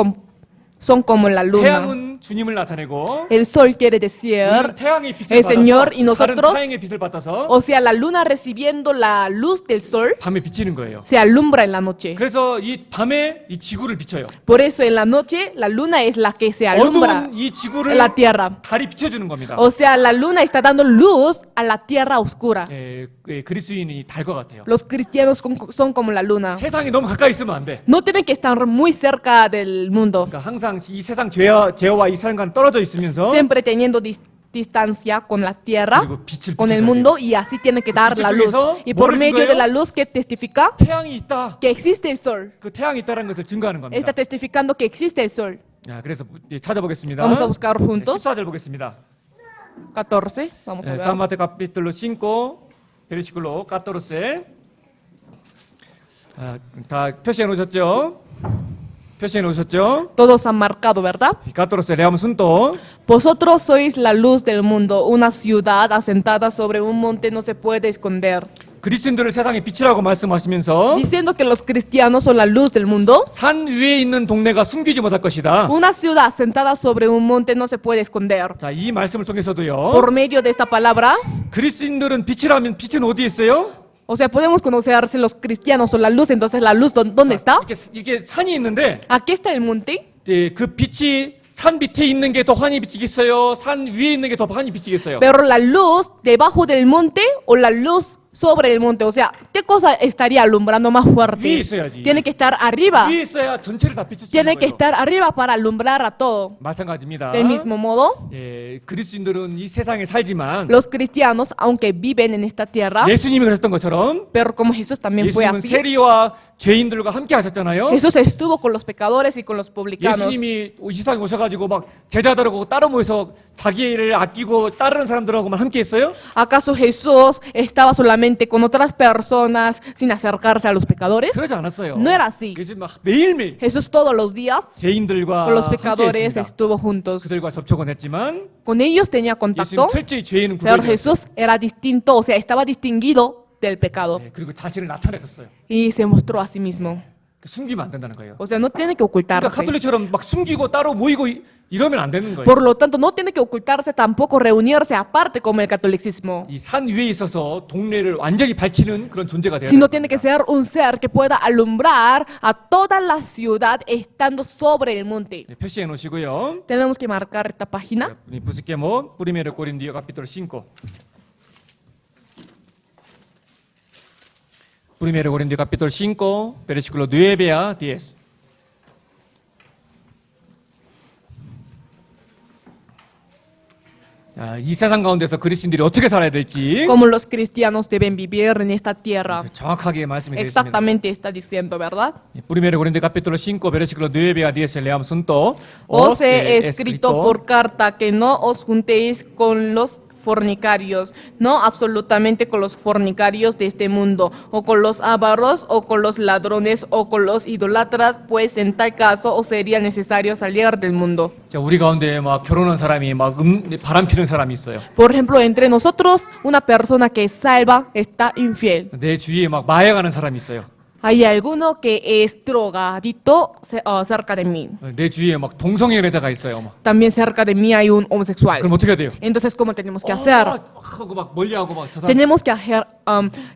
son como la luna. 태양은 주님을 나타내고 El sol quiere decir, 우리는 태양의 빛을 el 받아서 Señor y 다른 nosotros, 태양의 빛을 받아서 o sea, la luna recibiendo la luz del sol, 밤에 비치는 거예요. se alumbra en la noche. 그래서 이 밤에 이 지구를 비춰요. Por eso en la noche la luna es la que se alumbra 어두운 이 en 지구를 la tierra. 달이 비춰주는 겁니다. O sea, la luna está dando luz a la tierra oscura. 그리스도인이 달과 같아요. Los cristianos son como la luna. 세상에 너무 가까이 있으면 안 돼. No tienen que estar muy cerca del mundo, 그러니까 항상 이 세상 죄와 이 세상과는 떨어져 있으면서 siempre teniendo distancia con la tierra, 그리고 빛을 con el 비춰줘야 mundo, y así tiene que dar la luz. Y por medio de la luz que testifica 돼요. 태양이 있다. que existe el sol, 그 태양이 있다는 것을 증거하는 겁니다. está testificando que existe el sol. 그래서 찾아보겠습니다. Vamos a buscar juntos. 14절 보겠습니다. 14, vamos a ver. San Mateo capítulo 5, versículo 14. 다 표시해 놓으셨죠? 표시해 놓으셨죠? Todos han marcado, ¿verdad? 14, leamos juntos. Vosotros sois la luz del mundo. Una ciudad asentada sobre un monte no se puede esconder. 그리스도인들을 세상의 빛이라고 말씀하시면서 Diciendo que los cristianos son la luz del mundo, 산 위에 있는 동네가 숨기지 못할 것이다. una ciudad asentada sobre un monte no se puede esconder. 자, 이 말씀을 통해서도요. Por medio de esta palabra, 그리스도인들은 빛이라면 빛은 어디에 있어요? o sea, podemos conocer si los cristianos son la luz, entonces la luz, ¿dónde está? 이게 산이 있는데 Aquí está el monte, 그 빛이 산 밑에 있는 게 더 환히 비치겠어요? 산 위에 있는 게 더 환히 비치겠어요? pero la luz debajo del monte o la luz sobre el monte, o sea, ¿qué cosa estaría alumbrando más 위에 fuerte? 있어야지. Tiene que estar arriba, 위에 있어야 전체를 다 비출 수 tiene 있는 que 거예요. estar arriba para alumbrar a todo. 마찬가지입니다. Del mismo modo, 예, 그리스도인들은 이 세상에 살지만 los cristianos, aunque viven en esta tierra, 예수님이 그러셨던 것처럼 pero como Jesús también fue 예수님은 así, 세리와 죄인들과 함께 하셨잖아요. Jesús estuvo con los pecadores y con los publicanos. 예수님이 이 세상에 오셔가지고 막 제자들하고 따로 모여서 자기를 아끼고 따르는 사람들하고만 함께 했어요? ¿Acaso Jesús estaba solamente con otras personas sin acercarse a los pecadores? 그러지 않았어요. No era así. 예수님 막 매일매일 Jesús todos los días 죄인들과 con los 함께 pecadores 했습니다. estuvo juntos. 그들과 접촉은 했지만 Con ellos tenía 예수님 contacto, 철저히 죄인은 pero 구별되었어요. Jesús era distinto, o sea, estaba distinguido del pecado 그리고 자신을 나타내셨어요. y se mostró a sí mismo. 숨기면 안 된다는 거예요. O sea, no tiene que 그러니까 ocultarse. 카톨릭처럼 막 숨기고 따로 모이고 이러면 안 되는 거예요. Por lo tanto, no tiene que ocultarse, tampoco reunirse aparte como el catolicismo, 이 산 위에 있어서 동네를 완전히 밝히는 그런 존재가 돼야 sino 돼요. tiene que ser un ser que pueda alumbrar a toda la ciudad estando sobre el monte. 표시해 놓으시고요. Tenemos que marcar esta página. Busquemos Primero Corintios capítulo 5. Primero Corintios capítulo 5, versículo 9 a 10. 이 세상 가운데서 그리스도인들이 어떻게 살아야 될지 Cómo los cristianos deben vivir en esta tierra. 정확하게 말씀이 되어 있습니다. Exactamente está diciendo, ¿verdad? Primero Corintios capítulo 5, versículo 9 a 10 leamos juntos. Os he escrito por carta que no os juntéis con los fornicarios, no absolutamente con los fornicarios de este mundo, o con los avaros, o con los ladrones, o con los idólatras, pues en tal caso os sería necesario salir del mundo. 자, 우리 가운데 막 결혼한 사람이 막 바람 피는 사람이 있어요. Por ejemplo, entre nosotros, una persona que es salva está infiel. 내 주위에 막 마약하는 사람이 있어요. Hay alguno que es drogadito cerca de mí. 내 주위에 막 동성애자가 있어요. 막. También cerca de mí hay un homosexual. 그럼 어떻게 해야 돼요? Entonces, ¿cómo tenemos que hacer? 하고 막 멀리하고 막 저 사람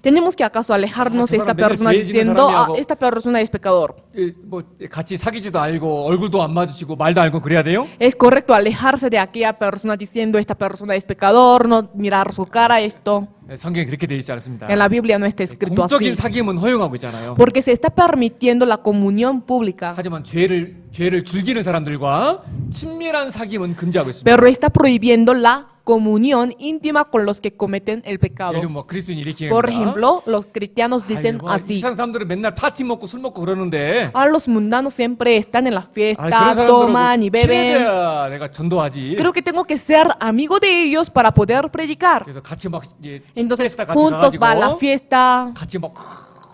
Tenemos que acaso alejarnos de esta 맨날 persona 죄 짓는 diciendo, 사람이하고. esta persona es pecador. 뭐 같이 사귀지도 알고 얼굴도 안 마주치고 말도 알고 그래야 돼요? Es correcto alejarse de aquella persona diciendo, esta persona es pecador, no mirar su cara, esto. 성경에 그렇게 돼 있지 않습니다. En la Biblia no está escrito 공적인 así. 사귐은 허용하고 있잖아요. Porque se está permitiendo la comunión pública. 하지만 죄를 즐기는 사람들과 친밀한 사귐은 금지하고 있습니다. Pero está prohibiendo la comunión íntima con los que cometen el pecado. 예를 들면 뭐 그리스도인 이렇게 Por 얘기합니다. ejemplo, los cristianos dicen 아이고, así. 이상 사람들은 맨날 파티 먹고 술 먹고 그러는데 A los mundanos siempre están en la 그런 fiesta, 사람들하고 toman y beben. 친해져야 내가 전도하지. Creo que tengo que ser amigo de ellos para poder predicar. 그래서 같이 막 Entonces, fiesta 같이 juntos va a la 가가지고 fiesta, 같이 막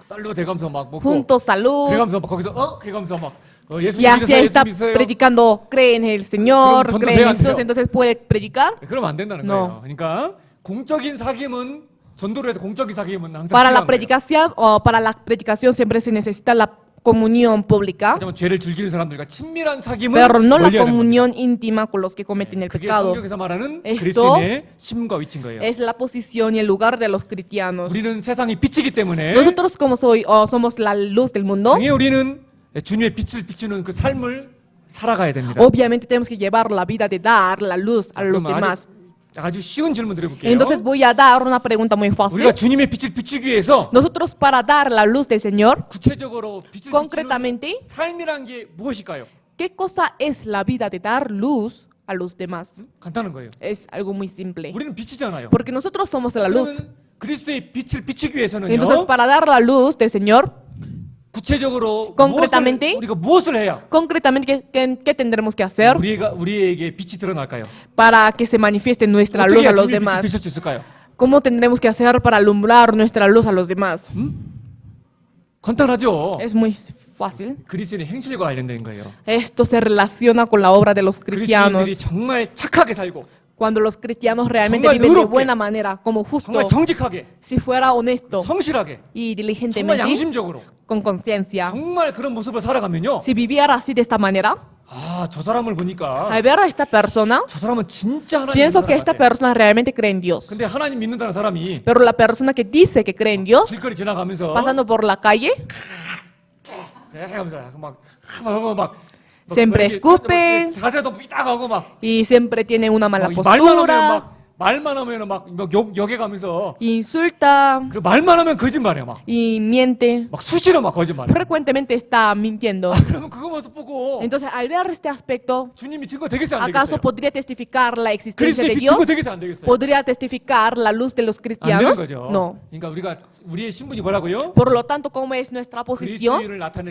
쌀로 대가면서 막 먹고 juntos salud. 그래가면서 막 거기서 그래가면서 막 예수님 Y así 믿으세요, está 예수님 믿으세요. predicando, cree en el Señor, 그럼 cree en 전도해야 Jesús, 돼요. entonces puede predicar. 그러면 안 된다는 No. 거예요. 그러니까 공적인 사귐은 전도를 해서 공적인 사귐은 항상 Para la 필요한 거예요. predicación, para la predicación siempre se necesita la comunión pública, 하지만 죄를 즐기는 사람들과 친밀한 사귐은 pero no la 멀리해야 됩니다. comunión íntima con los que cometen el 그게 pecado. 성경에서 말하는 Esto 그리스도인의 심과 위치인 거예요. Es la posición y el lugar de los cristianos. 우리는 세상이 빛이기 때문에 Nosotros como somos la luz del mundo, 당연히 우리는 주님의 빛을 비추는 그 삶을 살아가야 됩니다. obviamente tenemos que llevar la vida de dar la luz a los 그럼 demás. 아주 쉬운 질문 드려볼게요. Entonces voy a dar una pregunta muy 우리가 fácil. 주님의 빛을 비추기 위해서 Nosotros para dar la luz del Señor, 구체적으로 빛을 비추는 concretamente, 삶이란 게 무엇일까요? ¿qué cosa es la vida de dar luz a los demás? 간단한 거예요. Es algo muy simple. 우리는 빛이잖아요. Porque nosotros somos la luz. 그러면 그리스도의 빛을 비추기 위해서는요. Entonces para dar la luz del Señor, 구체적으로 concretamente, 우리가 무엇을 해야 concretamente, ¿qué tendremos que hacer 우리에게 빛이 드러날까요? para que se manifieste nuestra luz 어떻게 a 해야 los 주님의 빛을 demás? 비출 수 있을까요? ¿Cómo tendremos que hacer para alumbrar nuestra luz a los demás? 간단하죠. Es muy fácil. 그리스도인의 행실과 관련된 거예요. Esto se relaciona con la obra de los cristianos. 그리스도인들이 정말 착하게 살고 Cuando los cristianos realmente 정말 viven de 의롭게, buena manera, como justo, 정말 정직하게, si fuera honesto 성실하게, y 정말 diligentemente, 양심적으로 con conciencia. 정말 그런 모습을 살아가면요. Si viviera así de esta manera, 아, 저 사람을 보니까 al ver a esta persona, 저 사람은 진짜 하나님 믿는 pienso 사람 que esta 같아. persona realmente cree en Dios. 근데 하나님 믿는다는 사람이 Pero la persona que dice que cree en Dios, 길거리 지나가면서 pasando por la calle, 하면서 막 Siempre escupen. 자세도 삐딱하고 막 y siempre tiene una mala 말만 postura, 하면 막 욕해가면서 insulta 그 말만 하면 거짓말이야 막 y miente. 수시로 막 거짓말해. Frecuentemente está mintiendo. 그러면 그거 모습 보고 Entonces, al ver este aspecto, 주님이 증거 되겠어요 안 ¿acaso 되겠어요? podría testificar la existencia de 그리스도의 Dios? 증거 되겠어요 안 되겠어요? ¿Podría testificar la luz de los 안 되는 cristianos? 거죠. No. 그러니까 우리의 신분이 뭐라고요? Por lo tanto, ¿cómo es nuestra posición?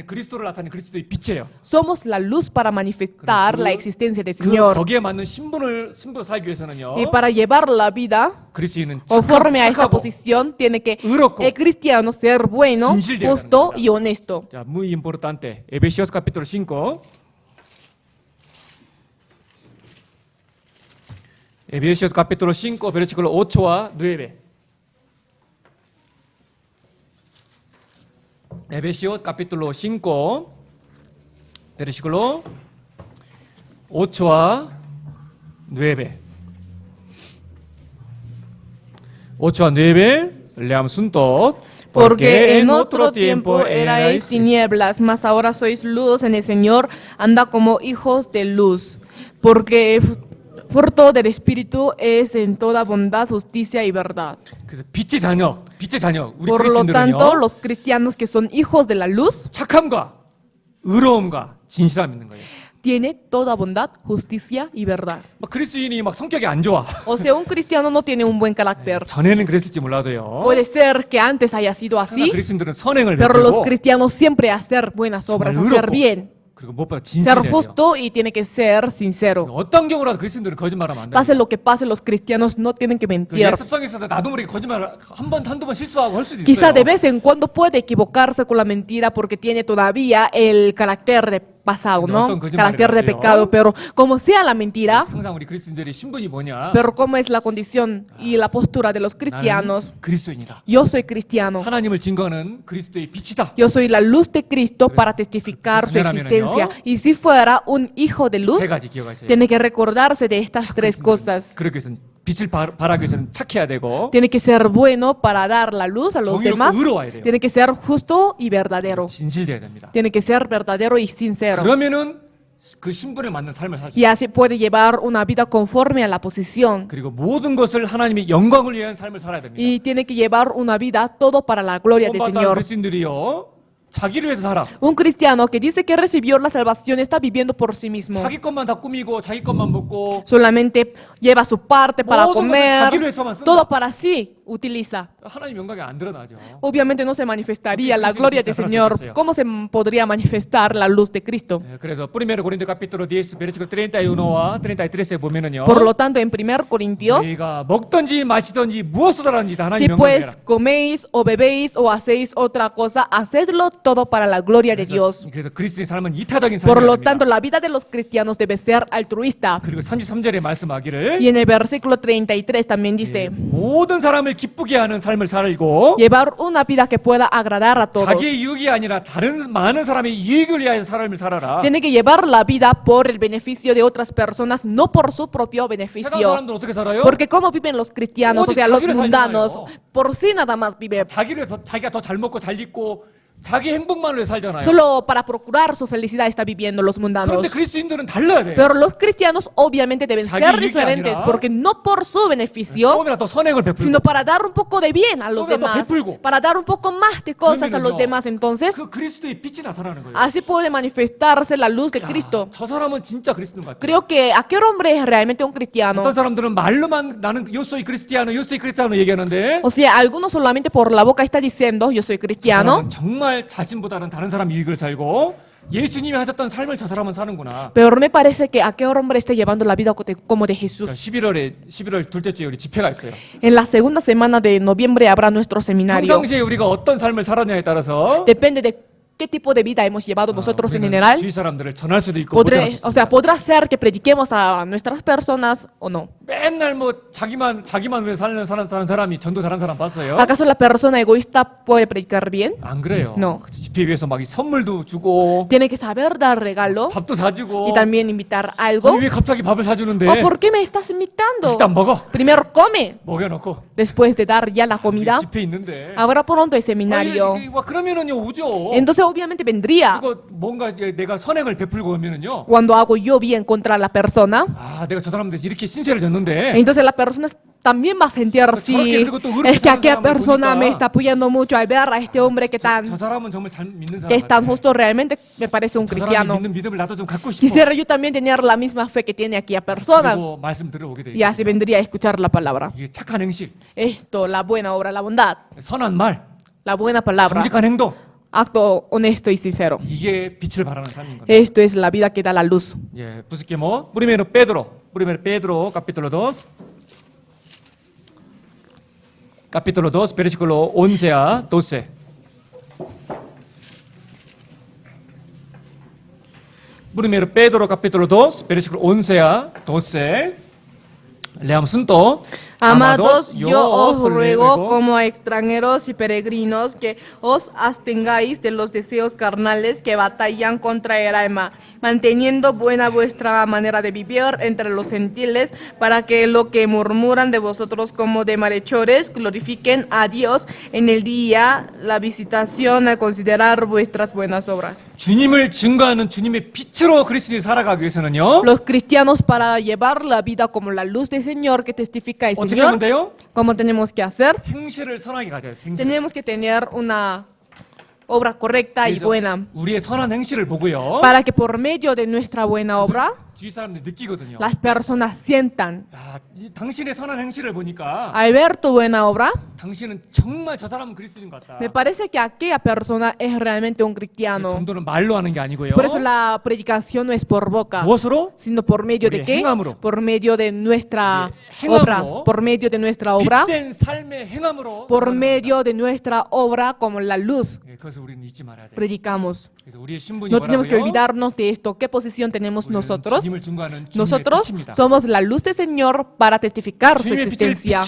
그리스도를 나타내는 그리스도의 빛이에요. Somos la luz para manifestar la existencia del 그 Señor. 거기에 맞는 신분을 살기 위해서는요. Y para llevar la vida 그리스도인은 conforme a esta 착하고 posición, tiene que 의롭고 el cristiano ser bueno, 진실되어야 justo 합니다. y honesto. 자, muy importante. Efesios capítulo 5. Efesios capítulo 5 versículo 8와 9. Efesios capítulo 5 versículo 8와 9. 8와 9 leamos juntos. Porque en otro tiempo erais tinieblas, mas ahora sois luz en el Señor, anda como hijos de luz. Porque el fruto del Espíritu es en toda bondad, justicia y verdad. 그래서 빛의 자녀, 우리 Por lo tanto, 그리스도인들은요. los cristianos que son hijos de la luz, 착함과 의로움과 진실함 있는 거예요. tiene toda bondad, justicia y verdad. 막 그리스도인이 막 성격이 안 좋아. O sea, un cristiano no tiene un buen carácter. 전에는 그랬을지 몰라도요. Puede ser que antes haya sido 항상 así, 그리스도인들은 선행을 pero los 베풀고 cristianos siempre hacer buenas obras, 정말 hacer 의롭고 bien, 그리고 무엇보다 ser 진실해야 돼요. justo y tiene que ser sincero. 어떤 경우라도 그리스도인들은 거짓말하면 안 돼요. Pase lo que pase, los cristianos no tienen que 그 mentir. 예습성에 있어서 나도 모르게 거짓말 한두 번 실수하고 할 수도 Quizá 있어요. de vez en cuando puede equivocarse con la mentira porque tiene todavía el carácter de pasado, 근데 ¿no? 어떤 거짓말이라도요? Carácter de pecado, pero como sea la mentira, 항상 우리 그리스도인들의 신분이 뭐냐? pero como es la condición y la postura de los cristianos, 나는 그리스도인이다. yo soy cristiano. 하나님을 증거하는 그리스도의 빛이다. Yo soy la luz de Cristo para testificar su existencia. Y si fuera un hijo de luz, 세 가지 기억하세요. tiene que recordarse de estas tres cosas. 그러기 위해서는 빛을 발하기 위해서는 착해야 되고 Tiene que ser bueno para dar la luz a los 정의롭고 demás. 의로워야 돼요. Tiene que ser justo y verdadero. 진실돼야 됩니다. Tiene que ser verdadero y sincero. 그러면은 그 신분에 맞는 삶을 살 수 Y 있어요. así puede llevar una vida conforme a la posición. 그리고 모든 것을 하나님의 영광을 위한 삶을 살아야 됩니다. Y tiene que llevar una vida todo para la gloria del 구원받은 Señor. 그리스도인들이요. 자기를 위해서 살아. Un cristiano que dice que recibió la salvación está viviendo por sí mismo. 자기 것만 다 꾸미고 자기 것만 먹고 Solamente lleva su parte para 모든 것을 comer, 자기를 위해서만 쓴다. todo para sí utiliza. 하나님 영광이 안 드러나죠. Obviamente no se manifestaría la Cristo gloria del manifestará Señor. su ¿Cómo se podría manifestar la luz de Cristo? 그래서 프리메로 고린도 capítulo 10 versículo 31와 33에 보면은요. Por lo tanto, en 1 Corintios, 우리가 먹든지 마시든지 무엇을 하든지 다 si 하나님 pues 영광이라. coméis o bebéis o hacéis otra cosa, hacedlo todo para la gloria de Dios. 그래서 그리스도의 삶은 이타적인 Por 삶이야 lo 됩니다. tanto, la vida de los cristianos debe ser altruista. 그리고 33절에 말씀하기를 Y en el versículo 33 también dice, 모든 사람을 기쁘게 하는 삶을 살고 llevar una vida que pueda agradar a todos. 자기의 유익이 아니라 다른 많은 사람의 이익을 위하여 삶을 살아라. Tiene que llevar la vida por el beneficio de otras personas, no por su propio 세상 beneficio. 사람들 어떻게 살아요? Porque como viven los cristianos, o sea, los 자기를 mundanos, 살잖아요. por sí nada más viven. 자기를 자기가 더 잘 먹고 잘 입고 자기 행복만을 위해 살잖아요. Solo para procurar su felicidad está viviendo los mundanos. 그런데 그리스도인들은 달라야 돼요. Pero los cristianos obviamente deben 자기 ser 이익이 diferentes, 아니라 porque no por su beneficio, 조금이라도 더 선행을 베풀고 sino para dar un poco de bien a los 조금이라도 demás, 베풀고. para dar un poco más de cosas a los 그러면은요, demás. Entonces, 그 그리스도의 빛이 나타나는 거예요. así puede manifestarse la luz de Cristo. 저 사람은 진짜 그리스도 같아요. Creo que aquel hombre es realmente un cristiano. 어떤 사람들은 말로만 나는 요소이 크리스티아노 얘기하는데 O sea, algunos solamente por la boca está diciendo yo soy 저 cristiano, 사람은 정말 자신보다는 다른 사람 이익을 살고 예수님이 하셨던 삶을 저 사람은 사는구나. pero me parece que aquel hombre está llevando la vida como de Jesús. 11월 둘째 주에 우리 집회가 있어요. En la segunda semana de noviembre habrá nuestro seminario. 평상시에 우리가 어떤 삶을 살았냐에 따라서 Depende de qué tipo de vida hemos llevado nosotros en 우리는 general. 주위 사람들을 전할 수도 있고 못 전할 수 O sea, 있습니다. podrá ser que prediquemos a nuestras personas o no. 맨날 뭐 자기만 위해 사는 사람이 전도 잘한 사람 봤어요? ¿Acaso la persona egoísta puede predicar bien? 안 그래요. No. 집회 위해서 막 이 선물도 주고 Tiene que saber dar regalo 밥도 사주고. y también invitar algo. 왜 갑자기 밥을 사주는데? ¿O por qué me estás invitando? 일단 먹어. Primero come, 먹여놓고 después de dar ya la comida. 집회 있는데. Ahora pronto el seminario. 그러면은요 오죠. Entonces obviamente vendría. 이거 뭔가 내가 선행을 베풀고 오면은요. Cuando hago yo bien contra la persona, 내가 저 사람한테 이렇게 신세를 졌는데. entonces la persona también va a sentir así. Es que aquella persona me está apoyando mucho al ver a este hombre que 저 사람은 정말 잘 믿는 사람 es tan 같아. justo, realmente me parece un 저 사람이 cristiano. 믿는 믿음을 나도 좀 갖고 싶어. Quisiera yo también tener la misma fe que tiene aquella persona. 그리고 말씀 들어오게 돼. Y así vendría a escuchar la palabra. 이게 착한 행실, Esto, la buena obra, la bondad, 선한 말, la buena palabra, 정직한 행동. acto honesto y sincero. 이게 빛을 발하는 삶인 겁니다. Esto es la vida que da la luz. 예, busquemos primero Pedro, capítulo 2. Capítulo 2, versículo 11 a 12. Primero Pedro, capítulo 2, versículo 11 a 12. Leamos juntos. Amados, yo os ruego como a extranjeros y peregrinos que os abstengáis de los deseos carnales que batallan contra el alma, manteniendo buena vuestra manera de vivir entre los gentiles, para que lo que murmuran de vosotros como de malhechores glorifiquen a Dios en el día la visitación a considerar vuestras buenas obras. 주님을 증거하는 주님의 빛으로 그리스도인이 살아가기 위해서는요. Los cristianos, para llevar la vida como la luz del Señor que testifica el 어떻게 하면 Señor, 돼요? ¿cómo tenemos que hacer? 행실을 선하게 가져요. 행실. Tenemos que tener una obra correcta y 그래서 buena, 우리의 선한 행실을 보고요. para que por medio de nuestra buena obra 주위 사람들이 느끼거든요. las personas sientan. 당신의 선한 행실을 보니까 Al ver tu buena obra, 당신은 정말 저 사람은 그리스도인 같다. me parece que aquella persona es realmente un cristiano. 전도는 말로 하는 게 아니고요. Por eso la predicación no es por boca, 무엇으로? sino por medio de 우리의 qué? 행함으로. Por medio de nuestra 우리의 obra, 행함으로. por medio de nuestra obra, 빛된 삶의 행함으로 por 나타나는 medio de nuestra obra como la luz 겁니다. 그것을 우리는 잊지 말아야 돼. predicamos. 그래서 우리의 신분이 No tenemos que 뭐라고요? olvidarnos de esto. ¿Qué posición tenemos 우리는 nosotros? 주님을 증거하는 주님의 Nosotros 빛입니다. somos la luz del Señor para testificar su 주님의 빛을 existencia.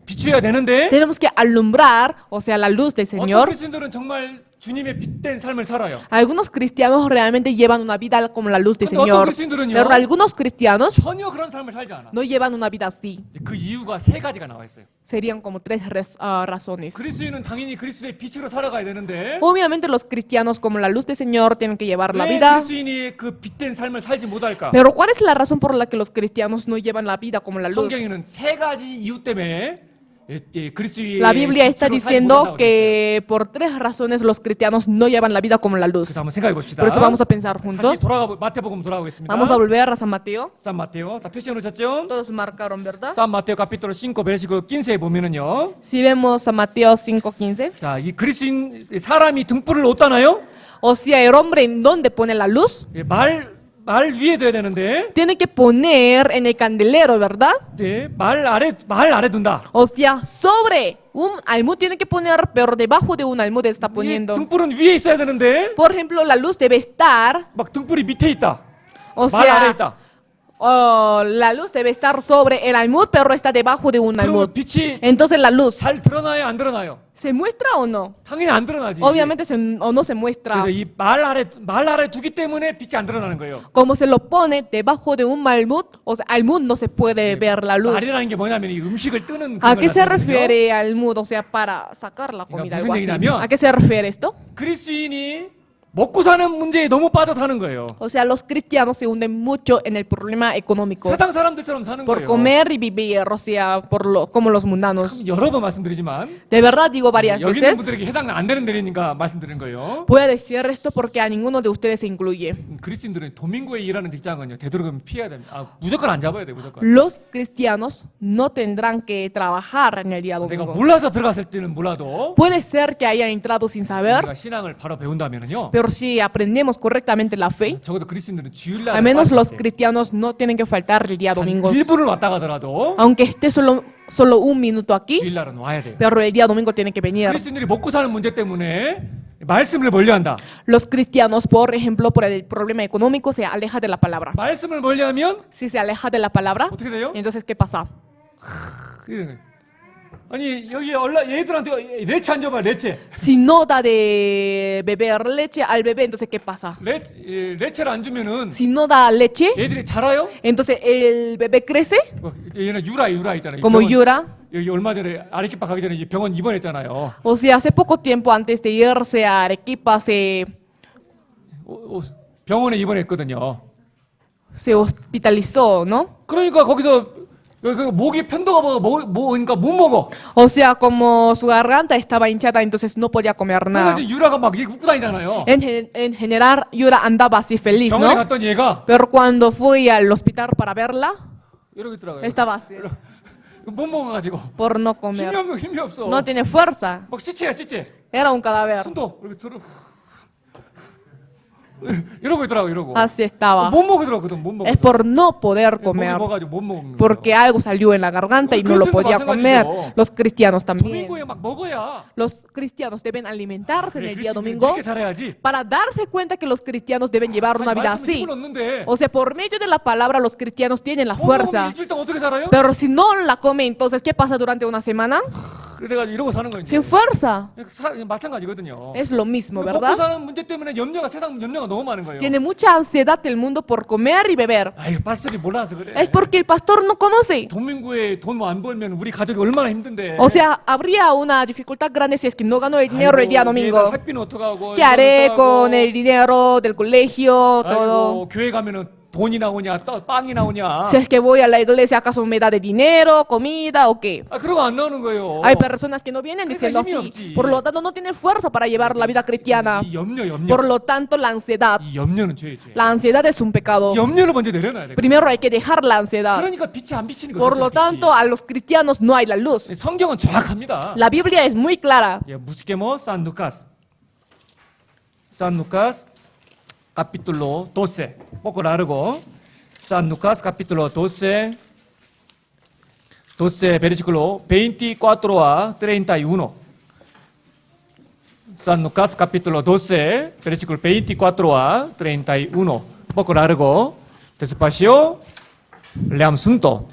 비추어야 되는데 Tenemos que alumbrar, o sea, la luz del 어떤 Señor. 그리스도인들은 정말 주님의 빛된 삶을 살아요. Algunos cristianos realmente llevan una vida como la luz del 근데 어떤 Señor, 그리스도인들은요? pero algunos cristianos 전혀 그런 삶을 살지 않아. no llevan una vida así. 그 이유가 세 가지가 나와 있어요. Serían como tres razones. 그리스도인은 당연히 그리스도의 빛으로 살아가야 되는데 Obviamente los cristianos como la luz del Señor tienen que llevar la 왜 vida. 그리스도인이 그 빛된 삶을 살지 못할까? Pero ¿cuál es la razón por la que los cristianos no llevan la vida como la luz? 성경에는 세 가지 이유 때문에 그리스도의 La Biblia está 빛으로 살지 diciendo 못한다고 그랬어요. que por tres razones los cristianos no llevan la vida como la luz. 그래서 한번 생각해 봅시다. Por eso vamos a pensar juntos. 다시 마태복음 돌아가겠습니다. Vamos a volver a San Mateo. 산 마테오. 자, 표시해 놓으셨죠? Todos marcaron, ¿verdad? 산 마테오 capítulo 5 versículo 15에 보면은요. Si vemos a Mateo 5:15. 자, 이 그리스도인 사람이 등불을 어디다나요? O sea, el hombre en donde pone la luz, 말 위에 둬야 되는데, tiene que poner en el candelero, ¿verdad? 네, 말 아래 둔다. O sea, sobre un almud tiene que poner, pero debajo de un almud está 이 poniendo. 등불은 위에 있어야 되는데, Por ejemplo, la luz debe estar, 막 등불이 밑에 있다. o 말 아래 sea, 있다. la luz debe estar sobre el almud, pero está debajo de un 그러면 almud. 빛이 Entonces la luz, 잘 드러나요, 안 드러나요? ¿se muestra o no? 당연히 안 드러나지. Obviamente o no se muestra. 그래서 이 말 아래 두기 때문에 빛이 안 드러나는 거예요. Como se lo pone debajo de un almud, o sea, almud no se puede ver la luz. 말이라는 게 뭐냐면 이 음식을 뜨는 ¿A 그걸 qué se 나타내거든요. refiere almud? O sea, para sacar la comida, 무슨 algo así. 얘기냐면- ¿A qué se refiere esto? 그리스도인이 먹고 사는 문제에 너무 빠져 사는 거예요. O sea, los cristianos se hunden mucho en el problema económico. 세상 사람들처럼 사는 Por 거예요. comer y vivir, o sea, como los mundanos. 여러 번 말씀드리지만 De verdad digo varias 여기 있는 veces, 분들에게 해당 안 되는 일이니까 말씀드리는 거예요. voy a decir esto porque a ninguno de ustedes se incluye. 그리스도인들은 도민고에 일하는 직장은요 되도록이면 피해야 됩니다. 무조건 안 잡아야 돼 무조건. Los cristianos no tendrán que trabajar en el día 내가 domingo. 몰라서 들어갔을 때는 몰라도 Puede ser que haya entrado sin saber, 우리가 신앙을 바로 배운다면은요. pero si aprendemos correctamente la fe, 적어도 그리스도인들은 주일날 al menos los cristianos no tienen que faltar el día domingo. 1분을 왔다 가더라도 Aunque esté solo un minuto aquí, 주일날은 와야 돼요. pero el día domingo tiene que venir. 그리스도인들이 먹고 사는 문제 때문에 말씀을 멀리한다. Los cristianos, por ejemplo, por el problema económico, se aleja de la palabra. 말씀을 멀리하면 Si se aleja de la palabra, 어떻게 돼요? entonces ¿qué pasa? 아니 여기 얘들한테 레체 안 줘봐 레체. Si no da de beber leche al bebé, entonces ¿qué pasa? 레체를 안 주면은 Si no da leche, 애들이 자라요? entonces el bebé crece 얘는 유라 있잖아요. como llora. 여기 얼마 전에 아레키파 가기 전에 병원 입원했잖아요. O sea, hace poco tiempo antes de irse a Arequipa 병원에 입원했거든요. se hospitalizó, ¿no? 그러니까 거기서 그 목이 편도가 그러니까 못 먹어. O sea, como su garganta estaba hinchada, entonces no podía comer nada. 그래서 유라가 막 웃고 다니잖아요. En general, Yura andaba así feliz, 병원에 ¿no? 갔더니 얘가 Pero cuando fui al hospital para verla, 이러고 있더라고요. estaba así, 못 먹어가지고 por no comer. 힘이 없어. No tiene fuerza. 막 시체야 시체. Era un cadáver. 손도 이렇게 들어. 이러고 있더라고 이러고. Así estaba. 못 먹더라거든 못 먹어. Es por no poder 목이 comer. 먹어가지고 못 먹는 Porque algo salió en la garganta y no lo podía comer. Los cristianos también. 도민고에 막 먹어야. Los cristianos deben alimentarse en 그래, el día 그렇지, domingo 이렇게 살아야지. para darse cuenta que los cristianos deben llevar una vida 말씀은 así. 힘을 얻는데 O sea, por medio de la palabra los cristianos tienen la 못 먹으면 fuerza. 일주일 동안 어떻게 살아요? Pero si no la come, entonces, ¿qué pasa durante una semana? 그래가지고 이러고 사는 거예요. Sin fuerza. 마찬가지거든요. Es lo mismo, 먹고 ¿verdad? 사는 문제 때문에 세상 염려가 너무 많은 거예요. Tiene mucha ansiedad el mundo por comer y beber. 아이 파스터이 몰라서 그래. Es porque el pastor no conoce. 도민구에 돈 안 벌면 우리 가족이 얼마나 힘든데. O sea, habría una dificultad grande si es que no ganó el dinero el día domingo. 학비는 어떡하고. ¿Qué haré con el dinero del colegio, todo? 아이고, 교회 가면은 돈이 나오냐, 빵이 나오냐. Si es que voy a la iglesia, ¿acaso me da de dinero, comida o qué? 아, 그런 거 안 나오는 거예요. Hay personas que no vienen diciendo 힘이 así. 없지. Por lo tanto, no tienen fuerza para llevar la vida cristiana. 이 염려. Por lo tanto, la ansiedad. 이 염려는 죄. La ansiedad es un pecado. 염려를 먼저 내려놔야 돼. Primero hay que dejar la ansiedad. 그러니까 빛이 안 비치는 거예요. Por lo tanto, a los cristianos no hay la luz. 성경은 정확합니다. La Biblia es muy clara. Busquemos San Lucas. San Lucas capítulo 12. poco largo. San Lucas capítulo 12. 12 versículo 24 a 31. San Lucas capítulo 12 versículo 24 a 31. poco largo. Despacio. Leamos juntos.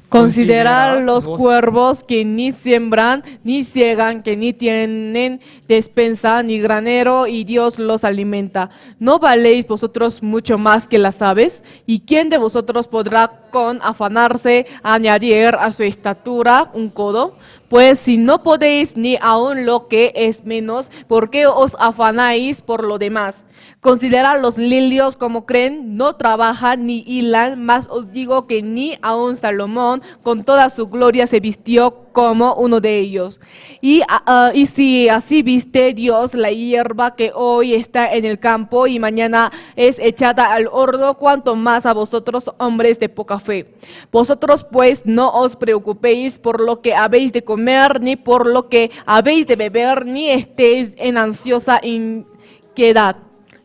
Considerad los cuervos que ni siembran, ni ciegan, que ni tienen despensa, ni granero, y Dios los alimenta. ¿No valéis vosotros mucho más que las aves? ¿Y quién de vosotros podrá con afanarse añadir a su estatura un codo? Pues si no podéis ni aun lo que es menos, ¿por qué os afanáis por lo demás? Considerad los lirios como creen, no trabajan ni hilan, mas os digo que ni aun Salomón con toda su gloria se vistió como uno de ellos. Y si así viste Dios la hierba que hoy está en el campo y mañana es echada al horno, cuanto más a vosotros, hombres de poca fe. Vosotros pues no os preocupéis por lo que habéis de comer, ni por lo que habéis de beber, ni estéis en ansiosa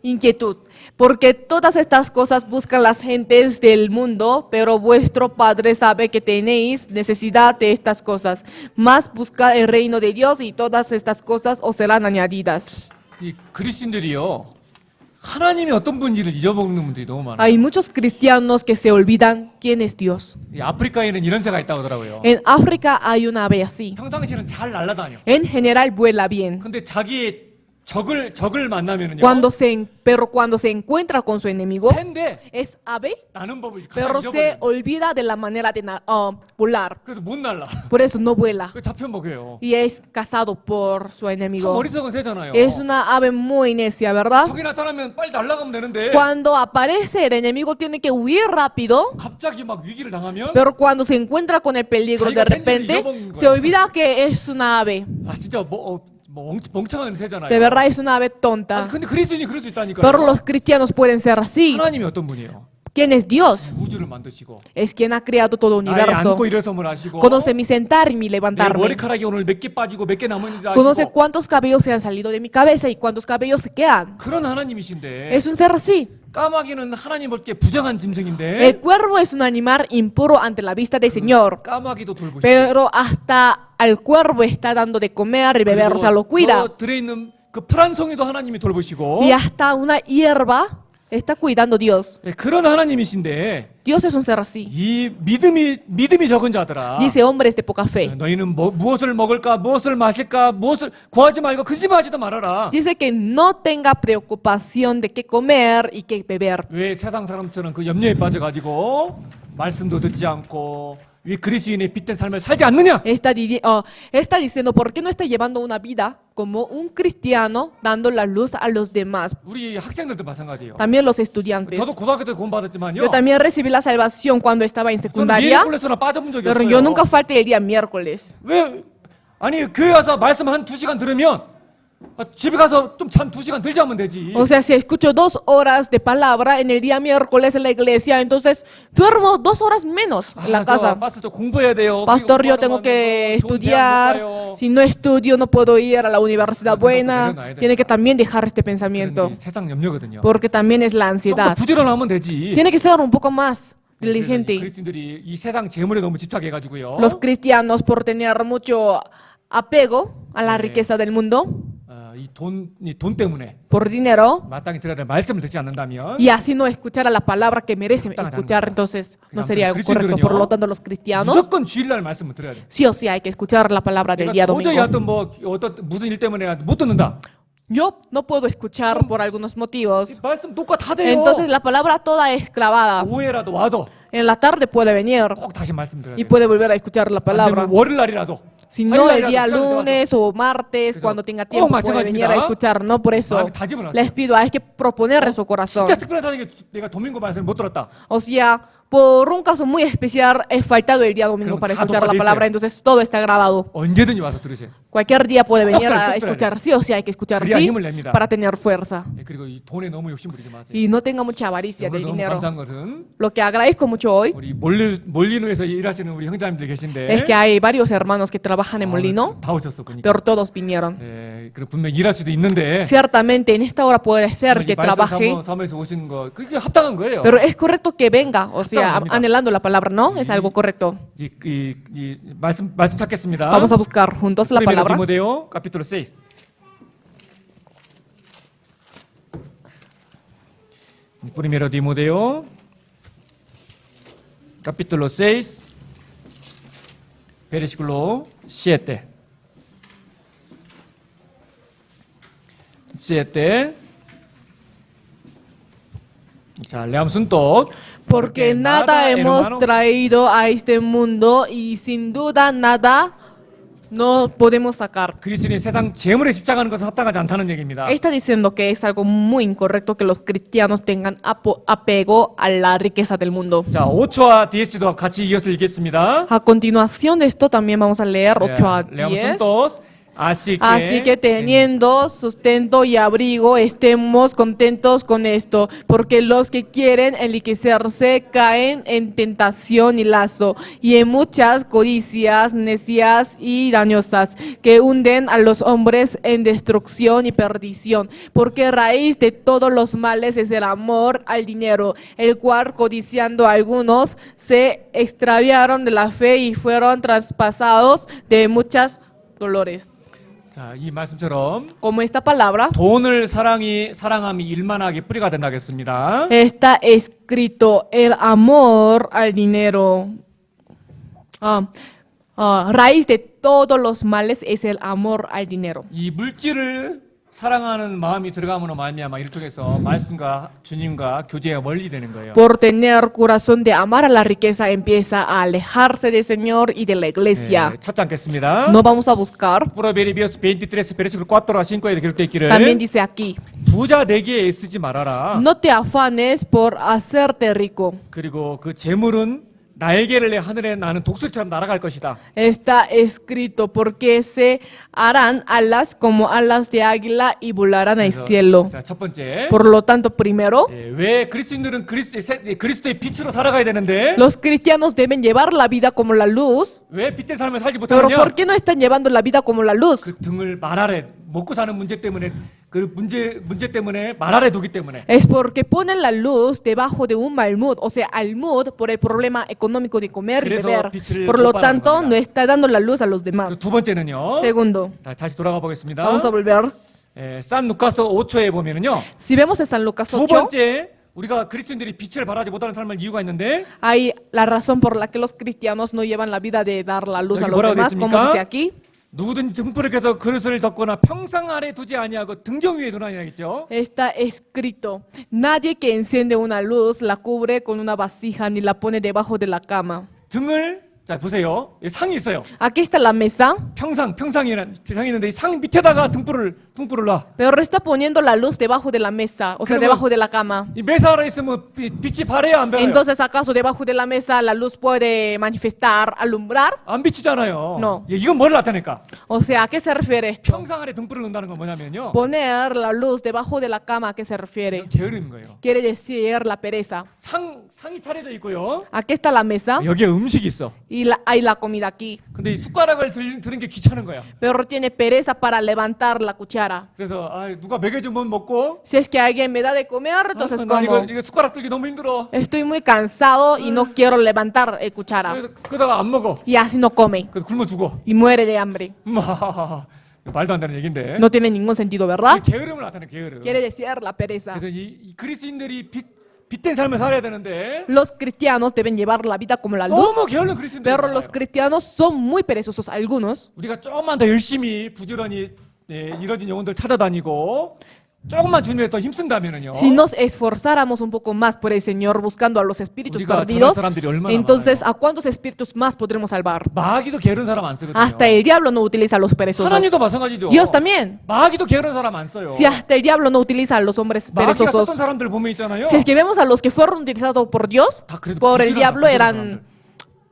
inquietud, porque todas estas cosas buscan las gentes del mundo, pero vuestro Padre sabe que tenéis necesidad de estas cosas. Más buscad el reino de Dios y todas estas cosas os serán añadidas. 이 그리스도인들이요. 하나님이 어떤 분인지를 잊어먹는 분들이 너무 많아요. Hay muchos cristianos que se olvidan quién es Dios. 이 아프리카에는 이런 새가 있다고 하더라고요. En África hay una ave así. 평상시에는 잘 날아다녀. En general vuela bien. 근데 자기의 적을 만나면은요. Pero cuando se encuentra con su enemigo, 새인데 es ave, 나는 법을 pero 갑자기 se 잊어버려. olvida de la manera de volar. 그래서 못 날라. Por eso no vuela. 그 잡혀 먹여요. Y es cazado por su 참 enemigo. 어리석은 새잖아요. Es una ave muy necia, ¿verdad? 적이 나타나면 빨리 날아가면 되는데 Cuando aparece el enemigo tiene que huir rápido, 갑자기 막 위기를 당하면 pero cuando se encuentra con el peligro de repente, se olvida que es una ave. 아 진짜 멍청한 새잖아요. De verdad es una ave 아니, tonta. 근데 그리스도인이 그럴 수 있다니까요. Pero los cristianos pueden ser así. 하나님이 어떤 분이에요? ¿Quién es Dios? 우주를 만드시고 Es quien ha creado todo el 나의 universo. 앉고 일어섬을 아시고 Conoce mi sentar y mi 내 levantarme. 머리카락이 오늘 몇 개 빠지고 몇 개 남았는지 Conoce 아시고 cuántos cabellos se han salido de mi cabeza y cuántos cabellos se quedan. 그런 하나님이신데 Es un ser así. 까마귀는 하나님 볼 때 부정한 짐승인데 El cuervo es un animal impuro ante la vista del Señor. 까마귀도 돌보시고 Pero hasta al cuervo está dando de comer y beber, o sea, lo cuida. 저 들에 있는 그 풀한송이도 하나님이 돌보시고 Y hasta una hierba está cuidando Dios. 예, 그런 하나님이신데 Dios es un ser así. 이 믿음이 적은 자들아 Dice hombres de poca fe. 너희는 무엇을 먹을까 무엇을 마실까 무엇을 구하지 말고 근심하지도 말아라. Dice que no tenga preocupación de qué comer y qué beber. 왜 세상 사람처럼 그 염려에 빠져가지고 말씀도 듣지 않고 왜 그리스도인의 빛된 삶을 살지 않느냐? Está diciendo, ¿por qué no está llevando una vida como un cristiano dando la luz a los demás? 우리 학생들도 마찬가지예요. También los estudiantes. 저도 고등학교 때 구원받았지만요. Yo también recibí la salvación cuando estaba en 저는 secundaria, 미래콜에서나 빠져본 적이 pero 없어요. yo nunca falté el día miércoles. 왜 아니 교회 와서 말씀 한 2시간 들으면 집에 가서 좀 잠 2시간 들자 하면 되지. O sea, si escucho 2 horas de palabra en el día miércoles en la iglesia, entonces duermo 2 horas menos en la casa. pastor 저 공부해야 돼요. Pastor, yo tengo que estudiar. Si no estudio, no puedo ir a la universidad buena. Tiene que también dejar este pensamiento, 세상 염려거든요. porque también es la 좀 더 ansiedad. 부지런하면 되지. Tiene que ser un poco más 그래서 diligente. 그리스도인들이 이 세상 재물에 너무 집착해가지고요. Los cristianos, por tener mucho apego a la riqueza del mundo, 이 돈 때문에 por dinero, 마땅히 들어야 될 말씀을 듣지 않는다면 y así no escuchar a la palabra que merecen escuchar, entonces no sería algo correcto. Por lo tanto, los cristianos 무조건 주일날 말씀을 들어야 돼. sí o sí hay que escuchar la palabra del día 도저히 domingo. 어떤 무슨 일 때문에 못 듣는다. Yo no puedo escuchar por algunos motivos. 말씀 녹화 다 돼요. Entonces la palabra toda es clavada. 오후에라도 와도 En la tarde puede venir 꼭 다시 말씀 들어야 y 돼. puede volver a escuchar la 안 palabra. 되면 월요일 날이라도 Si no, el 화요일 día 날이라도 시간을 내서 lunes o martes, 그래서 cuando tenga tiempo, 꼭 puede venir a 마찬가지입니다. escuchar. No por eso 마음이 다짐을 les 하세요. pido, hay que proponer en su corazón. 진짜 특별한 사정에 내가 도민고 말씀을 못 들었다. O sea, por un caso muy especial, he faltado el día domingo 그럼 para 다 escuchar la 녹화돼 palabra, 있어요. entonces todo está grabado. 언제든지 와서 들으세요. Cualquier día puede venir a 꼭 escuchar, sí o sí hay que escuchar, 그래야 sí, 힘을 냅니다. para tener fuerza. 예, 그리고 이 돈에 너무 욕심 부리지 마세요. Y no tenga mucha avaricia 오늘 del 너무 dinero. 감사한 것은 Lo que agradezco mucho hoy 우리 몰리노에서 일하시는 우리 형제님들 계신데 es que hay varios hermanos que trabajan en Molino, 다 오셨어 보니까. pero todos vinieron. 예, 그리고 분명 일할 수도 있는데 Ciertamente en esta hora puede ser 이 que 말씀 trabaje, 사모에서 오신 거 그게 합당한 거예요. pero es correcto que venga, o sea, 합당합니다. anhelando la palabra, ¿no? Es algo correcto. 이 말씀 찾겠습니다. Vamos a buscar juntos la Primero palabra. Timoteo, capítulo 6. Primero Timoteo, capítulo 6, versículo 7. 7. 자, leamos juntos. Porque nada hemos hermano, traído a este mundo y sin duda nada no podemos sacar. 그리스도인이 세상 재물에 집착하는 것은 합당하지 않다는 얘기입니다. Está diciendo que es algo muy incorrecto que los cristianos tengan apego a la riqueza del mundo. 자, 5초와 DS도 같이 이어서 읽겠습니다. A continuación de esto también vamos a leer 8 a leamos 10. juntos. Así que teniendo sustento y abrigo, estemos contentos con esto, porque los que quieren enriquecerse caen en tentación y lazo, y en muchas codicias necias y dañosas, que hunden a los hombres en destrucción y perdición, porque raíz de todos los males es el amor al dinero, el cual codiciando algunos se extraviaron de la fe y fueron traspasados de muchas dolores. 자, 이 말씀처럼 Como esta palabra 돈을 사랑함이 일만하게 뿌리가 된다겠습니다. está escrito, el amor al dinero. Raíz de todos los males es el amor al dinero. 이 물질을 사랑하는 마음이 들어감으로 말미암아 이를 통해서 말씀과 주님과 교제가 멀리 되는 거예요. Por tener corazón de amar a la riqueza empieza a alejarse del Señor y de la iglesia. 네, 찾지 않겠습니다. No vamos a buscar. Proverbios 23 versículo 4 a 5에 기록되어 있기를 También dice aquí, 부자 되기에 애쓰지 말아라. no te afanes por hacerte rico. 그리고 그 재물은 날개를 내 하늘에 나는 독수리처럼 날아갈 것이다. Está escrito, porque se harán alas como alas de águila y volarán al 그래서, cielo. 자, 첫 번째. Por lo tanto, primero, 왜 그리스도인들은 그리스도의 빛으로 살아가야 되는데 los cristianos deben llevar la vida como la luz. 왜 빛된 삶을 살지 Pero 못하느냐? ¿por qué no están llevando la vida como la luz? 그 등을 말 아래 먹고 사는 문제 때문에 그 문제 때문에 말 아래 두기 때문에 Es porque ponen la luz debajo de un malmud, o sea, almud por el problema económico de comer y 그래서 beber. 빛을 Por lo 못 발하는 tanto, 겁니다. no está dando la luz a los demás. 두 번째는요. Segundo, 다시 돌아가 보겠습니다. vamos a volver. 산 루카스 5초에 보면은요. Si vemos en San Lucas 두 8, 번째 우리가 그리스도인들이 빛을 발하지 못하는 삶을 이유가 있는데 hay la razón por la que los cristianos no llevan la vida de dar la luz a 여기 los 뭐라고 demás, como 됐습니까? dice aquí. 누구든지 등불을 켜서 그릇을 덮거나 평상 아래 두지 아니하고 등경 위에 두나니 하겠죠. Está escrito, nadie que enciende una luz la cubre con una vasija ni la pone debajo de la cama. 등을 자 보세요. 여기 상이 있어요. Aquí está la mesa, 평상이라는 상이 있는데 이 상 밑에다가 등불을 놔. pero está poniendo la luz debajo de la mesa, o sea, 그러면- debajo de la cama. 이 메사 아래 있으면 빛이 발해야 안 발해요? Entonces, ¿acaso debajo de la mesa la luz puede manifestar, alumbrar? 안 비치잖아요. No. 예, 이건 뭐를 나타낼까? O sea, ¿a qué se refiere esto? 평상 아래 등불을 놓는다는 건 뭐냐면요. Poner la luz debajo de la cama, ¿a qué se refiere? 게으름인 거예요. Quiere decir la pereza. 상이 차려져 있고요. Aquí está la mesa 여기에 음식이 있어. y hay la comida aquí, 근데 이 숟가락을 드는 게 귀찮은 거야. pero tiene pereza para levantar la cuchara. 그래서 누가 먹여주면 먹고 Si es que alguien me da de comer, entonces 나 이거 como. 숟가락 들기 너무 힘들어. Estoy muy cansado y no quiero levantar el cuchara. 그래서 그러다가 안 먹어. Y así no come 그래서 굶어 죽어. y muere de hambre. 말도 안 되는 얘긴데. No tiene ningún sentido, ¿verdad? 게으름을 나타내 게으름. Quiere decir la pereza. 그래서 이 그리스인들이 빛된 삶을 살아야 되는데 Los cristianos deben llevar la vida como la luz, 너무 게으른 그리스인들. pero los cristianos son muy perezosos algunos. 우리가 조금만 더 열심히 부지런히 이뤄진 영혼들 찾아다니고 조금만 주님에 더 힘쓴다면은요. Si nos esforzáramos un poco más por el Señor buscando a los espíritus 우리가 perdidos, 그런 사람들이 얼마나 entonces ¿a cuántos espíritus más podremos salvar? 마귀도 게으른 사람 안 쓰거든요. Hasta el diablo no utiliza a los perezosos. 하나님도 마찬가지죠. Dios también. 마귀도 게으른 사람 안 써요. Si hasta el diablo no utiliza a los hombres 마귀가 썼던 perezosos, 사람들 보면 있잖아요. si es que vemos a los que fueron utilizados por Dios, 다 그래도 por el 부지런한 diablo 사람들.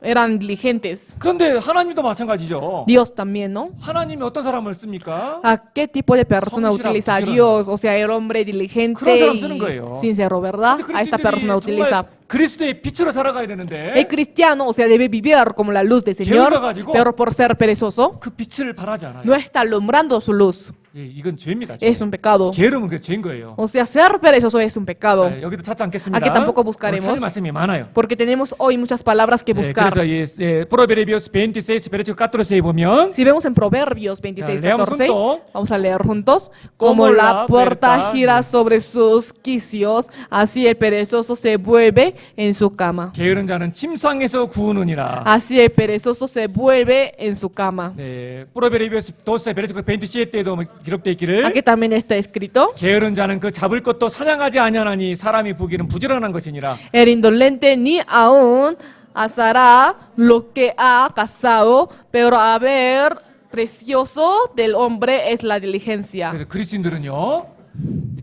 eran diligentes. 그런데 하나님도 마찬가지죠. Dios también, ¿no? 하나님이 어떤 사람을 씁니까? ¿A qué tipo de persona 성실하고 utiliza a 부지런한. Dios? O sea, el hombre diligente 그런 사람 쓰는 y 거예요. sincero, ¿verdad? 근데 A esta persona 그리스도인들이 utiliza. 정말 그리스도의 빛으로 살아가야 되는데 El cristiano, o sea, debe vivir como la luz del Señor, 게을러가지고 pero por ser perezoso, 그 빛을 발하지 않아요. no está alumbrando su luz. 예, 이건 죄입니다. 죄. Es un pecado. 게으름은 그 죄인 거예요. O sea, ser perezoso es un pecado. 여기도 찾지 않겠습니다. Aquí tampoco 오늘 buscaremos. 찾을 말씀이 많아요. Porque tenemos hoy muchas palabras que buscar. 그래서 Proverbios 26 versículo 14에 보면 Si vemos en Proverbios 26, Ya, leamos 14, juntos. vamos a leer juntos. Como Como la la puerta puerta gira sobre sus quicios, así el perezoso se vuelve en su cama. 게으른 자는 침상에서 구우느니라. Así el perezoso se vuelve en su cama. 네, Proverbios 12 versículo 27에도 기록되어 있기를 Aquí también está escrito: 게으른 자는 그 잡을 것도 사냥하지 아니하나니 사람이 보기는 부지런한 것이니라. el indolente ni aún asará lo que ha cazado, pero a ver, precioso del hombre es la diligencia. 그래서 그리스도인들은요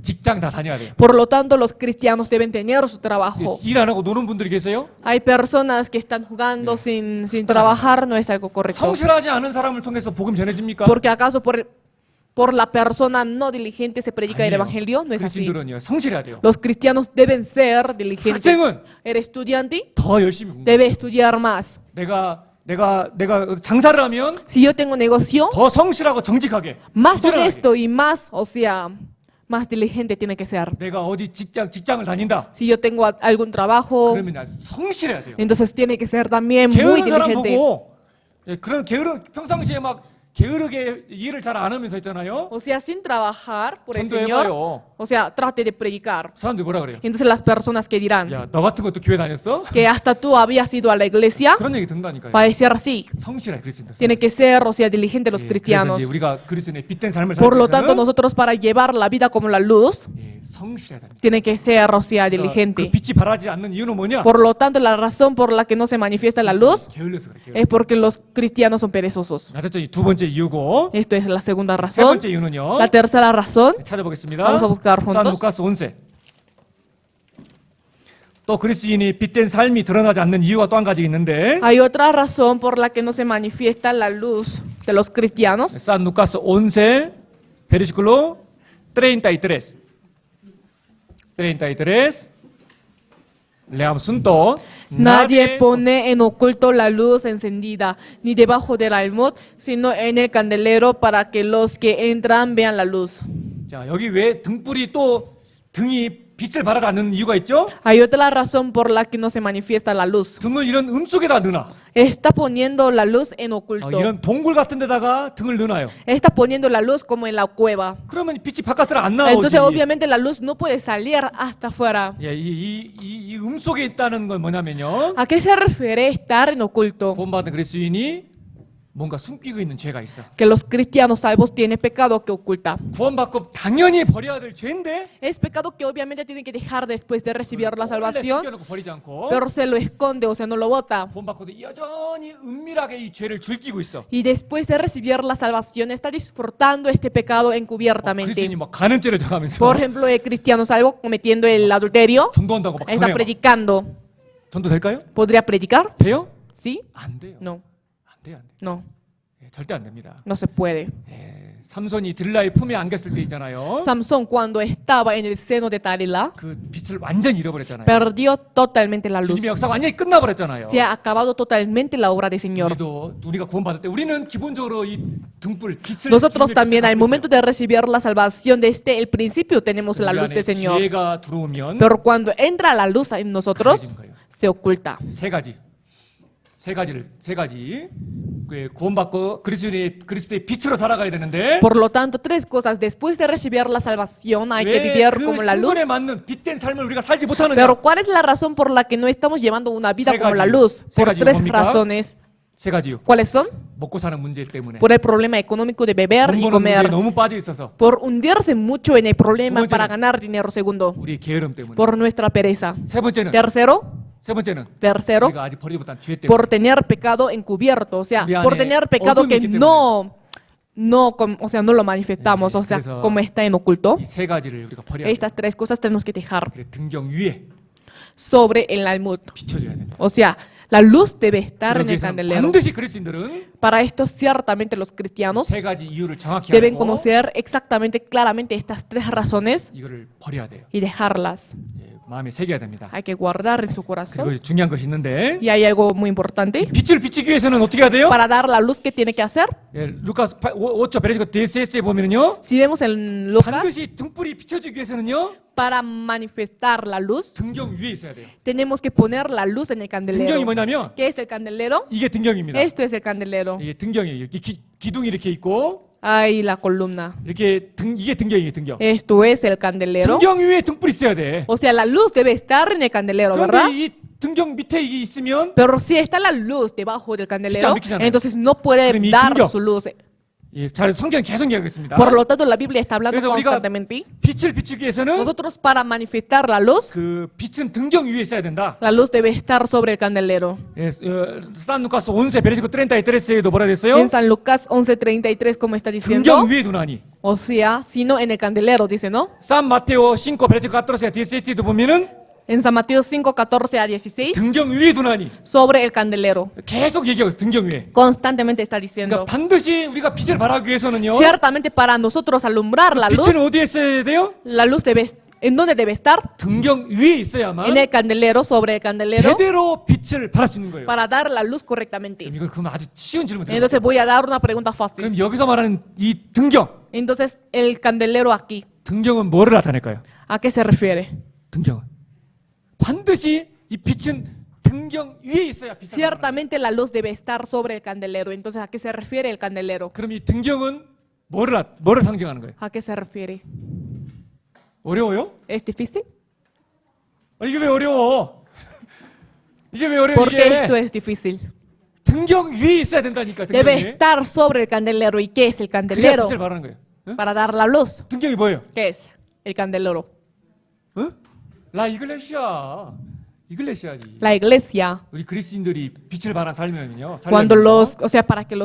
직장 다 다녀야 돼요. Por lo tanto, los cristianos deben tener su trabajo. 일 안 하고 노는 분들이 계세요? Hay personas que están jugando sin trabajar, no es algo correcto. 성실하지 않은 사람을 통해서 복음 전해집니까? Porque acaso por la persona no diligente se predica el 아니에요. evangelio, no es así. 그리스도인들은요 성실해야 돼요. Los cristianos deben ser diligentes. 학생은 El estudiante 더 열심히 공부. debe estudiar más. 내가 장사를 하면 Si yo tengo negocio, 더 성실하고 정직하게. más 부지런하게. honesto y más, o sea, más diligente tiene que ser. 내가 어디 직장을 다닌다. Si yo tengo algún trabajo, 그러면 나 성실해야 돼요. entonces tiene que ser también muy 게으른 사람 diligente. 보고 그런 게으른 평상시에 막 게으르게 일을 잘 안 하면서 있잖아요. O sea, sin trabajar por el 전도해봐요. Señor, o sea, trate de predicar. 사람들이 뭐라 그래요? Entonces las personas que dirán 야, 너 같은 것도 교회 다녔어? que hasta tú habías ido a la iglesia, 그런 얘기 듣는다니까요. para decir así, 성실해 그리스도인들. tiene que ser, o sea, diligente los 예, 그래서 cristianos. 이제 우리가 그리스도인의 빛된 삶을 Por 살기 lo tanto, 위해서는 nosotros para llevar la vida como la luz, 성실해야 됩니다. tiene que ser, o sea, 그 diligente. 빛이 발하지 않는 이유는 뭐냐? Por lo tanto, la razón por la que no se manifiesta la luz 게을러서 그래. 게을러. es porque los cristianos son perezosos. 그래서 이 두 번째 이유고 Esto es la segunda 세 razón. 번째 이유는요. La tercera razón, 찾아보겠습니다. Vamos a buscar 산 juntos. 루카스 11세. 또 그리스도인이 빛된 삶이 드러나지 않는 이유가 또 한 가지 있는데 hay otra razón por la que no se manifiesta la luz de los cristianos. 산 루카스 11 versículo 33. 33. Leamos juntos. Nadie pone en oculto la luz encendida, ni debajo del almud, sino en el candelero para que los que entran vean la luz. 자, 여기 왜 등불이 또 등이 빛을 발하지 않는 이유가 있죠? Hay otra razón por la que no se manifiesta la luz. 등을 이런 속에다 넣어놔. Está poniendo la luz en oculto. 이런 동굴 같은 데다가 등을 넣어놔요. Está poniendo la luz como en la cueva. 그러면 빛이 바깥으로 안 나오지. Entonces obviamente la luz no puede salir hasta afuera. 예, 이 속에 있다는 건 뭐냐면요. ¿A qué se refiere estar en oculto? 구원받은 그리스도인이 뭔가 숨기고 있는 죄가 있어. Que los cristianos salvos tienen pecado que oculta. 구원받고 당연히 버려야 될 죄인데 Es pecado que obviamente tienen que dejar después de recibir la 원래 salvación, 숨겨놓고 버리지 않고 pero se lo esconde, o sea, no lo bota. 구원받고도 여전히 은밀하게 이 죄를 즐기고 있어. Y después de recibir la salvación está disfrutando este pecado encubiertamente. 그리스도인이 막 간음죄를 정하면서 Por ejemplo, el cristiano salvo cometiendo el adulterio 전도한다고 막 está 전해. predicando. 전도 될까요? ¿Podría predicar? 돼요? ¿Sí? 안 돼요. No, 안 돼요, 안 돼요. no, 예, 절대 안 됩니다. no se puede. 삼손이 들라의 품에 안겼을 때 있잖아요. Samson, cuando estaba en el seno de Dalila, 그 빛을 완전히 잃어버렸잖아요. perdió totalmente la luz. 주님의 역사가 완전히 끝나버렸잖아요. Se ha acabado totalmente la obra del Señor. 우리가 구원받을 때 우리는 기본적으로 이 등불 빛을 Nosotros 주님의 también 빛을 al 갖고 momento de recibir la salvación desde el principio tenemos la 우리 luz 안에 del Señor. 지혜가 들어오면 Pero cuando entra la luz en nosotros, 가려진 거예요. se oculta. 세 가지 구원받고 그리스도의 빛으로 살아가야 되는데 Por lo tanto, tres cosas. Después de recibir la salvación hay que 왜 vivir 그 como la luz. 신분에 맞는 빛된 삶을 우리가 살지 못하느냐? Pero ¿cuál es la razón por la que no estamos llevando una vida 세 como la 가지요. luz? 세 Por 가지요. tres 뭡니까? razones. 세 가지요. ¿Cuáles son? 먹고 사는 문제 때문에 Por el problema económico de beber 돈 y 버는 문제에 comer. 너무 빠져 있어서 Por hundirse mucho en el problema 두 번째는 para ganar dinero. Segundo, 우리의 게으름 때문에 por nuestra pereza. 세 번째는 Tercero, 우리가 아직 버리지 못한 죄 때문에 por tener pecado encubierto, o sea, 우리 안에 por tener pecado 어둠이 que 있기 o sea, no lo manifestamos, o sea, 그래서 como está en oculto. 이 세 가지를 우리가 버려야 돼. Estas tres cosas tenemos que dejar 그래 등경 위에 sobre el almud. 비춰줘야 된다. O sea, la luz debe estar 그러기 en el 위해서는 candelero. 반드시 그리스도인들은 Para esto, ciertamente los cristianos 세 가지 이유를 정확히 deben 알고 conocer exactamente, claramente estas tres razones 이거를 버려야 돼요. y dejarlas. 예, 마음에 새겨야 됩니다. Hay que guardar en su corazón. 그리고 중요한 것이 있는데 Y hay algo muy importante. 빛을 비추기 위해서는 어떻게 해야 돼요? Para dar la luz, ¿qué tiene que hacer? 예, 루카스 5초 베레시고 DSS에 보면은요. Si vemos en Lucas, 반드시 등불이 비춰지기 위해서는요. para manifestar la luz, 등경 위에 있어야 돼요. tenemos que poner la luz en el 등경이 candelero. 뭐냐면 ¿Qué es el candelero? 이게 등경입니다. Esto es el candelero. 이게 등경이에요. 이렇게 기둥이 이렇게 있고 Ahí la columna. 이렇게 이게 등경이에요. 등경. Esto es el candelero. 등경 위에 등불이 있어야 돼. O sea, la luz debe estar en el candelero, ¿verdad? 그런데 이 등경 밑에 이게 있으면 Pero si está la luz debajo del candelero, 비치잖아요. entonces no puede 그럼 이 dar 등경. su luz. 예, 잘 성경 계속 얘기하겠습니다. Por lo tanto, la Biblia está hablando 그래서 우리가 constantemente. 빛을 비추기 위해서는 Nosotros para manifestar la luz, 그 빛은 등경 위에 있어야 된다. la luz debe estar sobre el candelero. 예, 산 루카스 11 베르시코 33에도 뭐라 됐어요? En San Lucas 11:33, como está diciendo, 등경 위에 두나니. o sea, sino en el candelero, dice, ¿no? 산 마테오 5 베르시코 14 DST도 보면은 En San Mateo 5:14-16, 등경 위에 두나니. sobre el candelero. 계속 얘기하고 있어요. 등경 위에. Constantemente está diciendo. 그러니까 반드시 우리가 빛을 발하기 위해서는요. Ciertamente para nosotros alumbrar la luz, 빛은 어디에 있어야 돼요? la luz debe, ¿en dónde debe estar? 등경 위에 있어야만 En el candelero, sobre el candelero, 제대로 빛을 발할 수 있는 거예요. para dar la luz correctamente. 그럼 이걸 그러면 아주 쉬운 질문 드려요. Entonces voy a dar una pregunta fácil. 그럼 여기서 말하는 이 등경, Entonces, el candelero aquí, 등경은 뭐를 나타낼까요? ¿a qué se refiere? 등경은 반드시 이 빛은 등경 위에 있어야 빛을 발하는 거예요. Ciertamente la luz debe estar sobre el candelero. Entonces, ¿a qué se refiere el candelero? 그럼 이 등경은 뭐를 상징하는 거예요? ¿A qué se refiere? 어려워요? ¿Es difícil? 이게 왜 어려워? 이게 왜 어려워? ¿Por qué 이게 esto es difícil? 등경 위에 있어야 된다니까. 등경 Debe 위에. estar sobre el candelero. ¿Y qué es el 그래야 candelero? 빛을 발하는 거예요. 응? Para dar la luz. 등경이 뭐예요? ¿Qué es el candelero? 응? 라 이글레시아. 이글레시아지. La iglesia. 우리 그리스도인들이 빛을 발한 삶이면요. Cuando o sea, para que